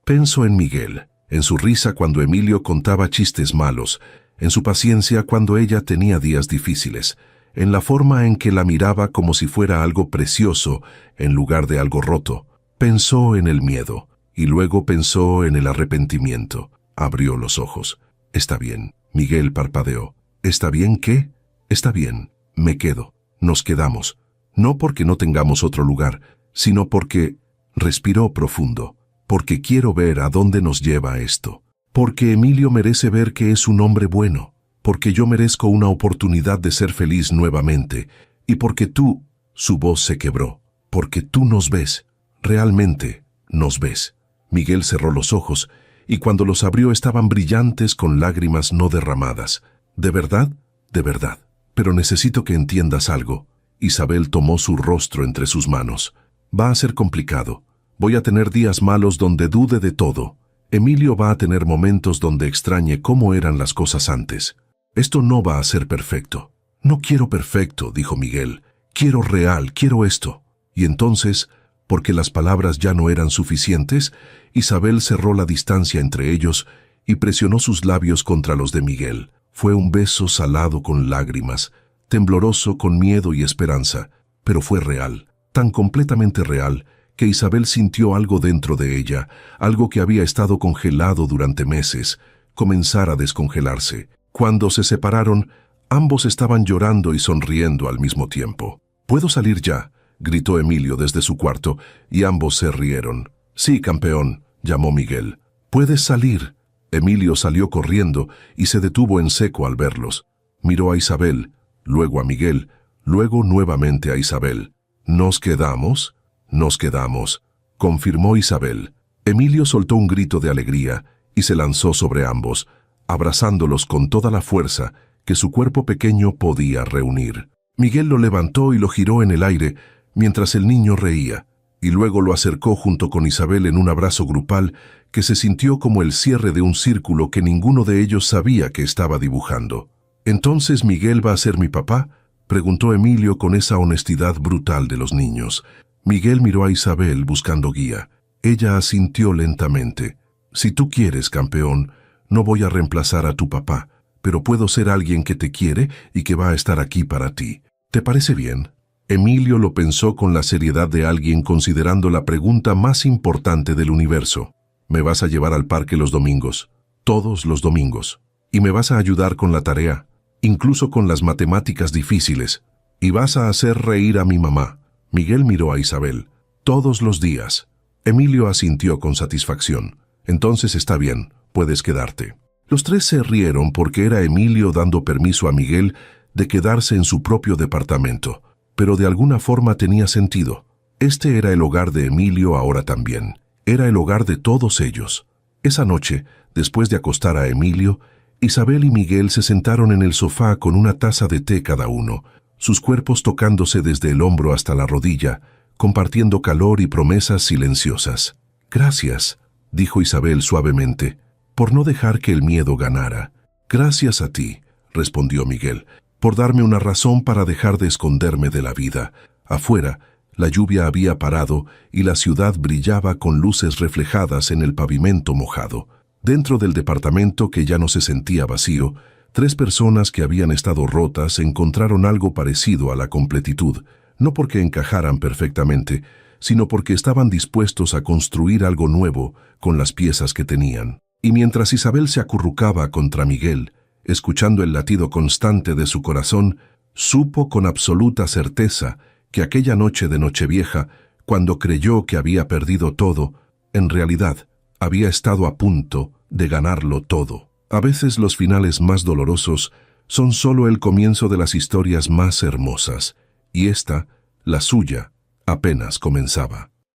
Pensó en Miguel, en su risa cuando Emilio contaba chistes malos, en su paciencia cuando ella tenía días difíciles, en la forma en que la miraba como si fuera algo precioso en lugar de algo roto. Pensó en el miedo, y luego pensó en el arrepentimiento. Abrió los ojos. Está bien, Miguel parpadeó. ¿Está bien qué? Está bien, me quedo. Nos quedamos. No porque no tengamos otro lugar, sino porque... Respiró profundo. Porque quiero ver a dónde nos lleva esto. Porque Emilio merece ver que es un hombre bueno. Porque yo merezco una oportunidad de ser feliz nuevamente. Y porque tú... Su voz se quebró. Porque tú nos ves. Realmente nos ves. Miguel cerró los ojos, y cuando los abrió estaban brillantes con lágrimas no derramadas. ¿De verdad? De verdad. Pero necesito que entiendas algo. Isabel tomó su rostro entre sus manos. Va a ser complicado. Voy a tener días malos donde dude de todo. Emilio va a tener momentos donde extrañe cómo eran las cosas antes. Esto no va a ser perfecto. No quiero perfecto, dijo Miguel. Quiero real, quiero esto. Y entonces, porque las palabras ya no eran suficientes, Isabel cerró la distancia entre ellos y presionó sus labios contra los de Miguel. Fue un beso salado con lágrimas, tembloroso con miedo y esperanza, pero fue real, tan completamente real, que Isabel sintió algo dentro de ella, algo que había estado congelado durante meses, comenzar a descongelarse. Cuando se separaron, ambos estaban llorando y sonriendo al mismo tiempo. «¿Puedo salir ya?», gritó Emilio desde su cuarto, y ambos se rieron. «Sí, campeón», llamó Miguel. «Puedes salir». Emilio salió corriendo y se detuvo en seco al verlos. Miró a Isabel, luego a Miguel, luego nuevamente a Isabel. «¿Nos quedamos?». «Nos quedamos», confirmó Isabel. Emilio soltó un grito de alegría y se lanzó sobre ambos, abrazándolos con toda la fuerza que su cuerpo pequeño podía reunir. Miguel lo levantó y lo giró en el aire mientras el niño reía, y luego lo acercó junto con Isabel en un abrazo grupal que se sintió como el cierre de un círculo que ninguno de ellos sabía que estaba dibujando. «¿Entonces Miguel va a ser mi papá?», preguntó Emilio con esa honestidad brutal de los niños. Miguel miró a Isabel buscando guía. Ella asintió lentamente. «Si tú quieres, campeón, no voy a reemplazar a tu papá, pero puedo ser alguien que te quiere y que va a estar aquí para ti. ¿Te parece bien?». Emilio lo pensó con la seriedad de alguien considerando la pregunta más importante del universo. «Me vas a llevar al parque los domingos, todos los domingos, y me vas a ayudar con la tarea, incluso con las matemáticas difíciles, y vas a hacer reír a mi mamá». Miguel miró a Isabel. «Todos los días». Emilio asintió con satisfacción. «Entonces está bien, puedes quedarte». Los tres se rieron porque era Emilio dando permiso a Miguel de quedarse en su propio departamento, pero de alguna forma tenía sentido. Este era el hogar de Emilio ahora también. Era el hogar de todos ellos. Esa noche, después de acostar a Emilio, Isabel y Miguel se sentaron en el sofá con una taza de té cada uno, sus cuerpos tocándose desde el hombro hasta la rodilla, compartiendo calor y promesas silenciosas. «Gracias», dijo Isabel suavemente, «por no dejar que el miedo ganara». «Gracias a ti», respondió Miguel, «por darme una razón para dejar de esconderme de la vida». Afuera, la lluvia había parado y la ciudad brillaba con luces reflejadas en el pavimento mojado. Dentro del departamento, que ya no se sentía vacío, tres personas que habían estado rotas encontraron algo parecido a la completitud, no porque encajaran perfectamente, sino porque estaban dispuestos a construir algo nuevo con las piezas que tenían. Y mientras Isabel se acurrucaba contra Miguel, escuchando el latido constante de su corazón, supo con absoluta certeza que aquella noche de Nochevieja, cuando creyó que había perdido todo, en realidad había estado a punto de ganarlo todo. A veces los finales más dolorosos son solo el comienzo de las historias más hermosas, y esta, la suya, apenas comenzaba.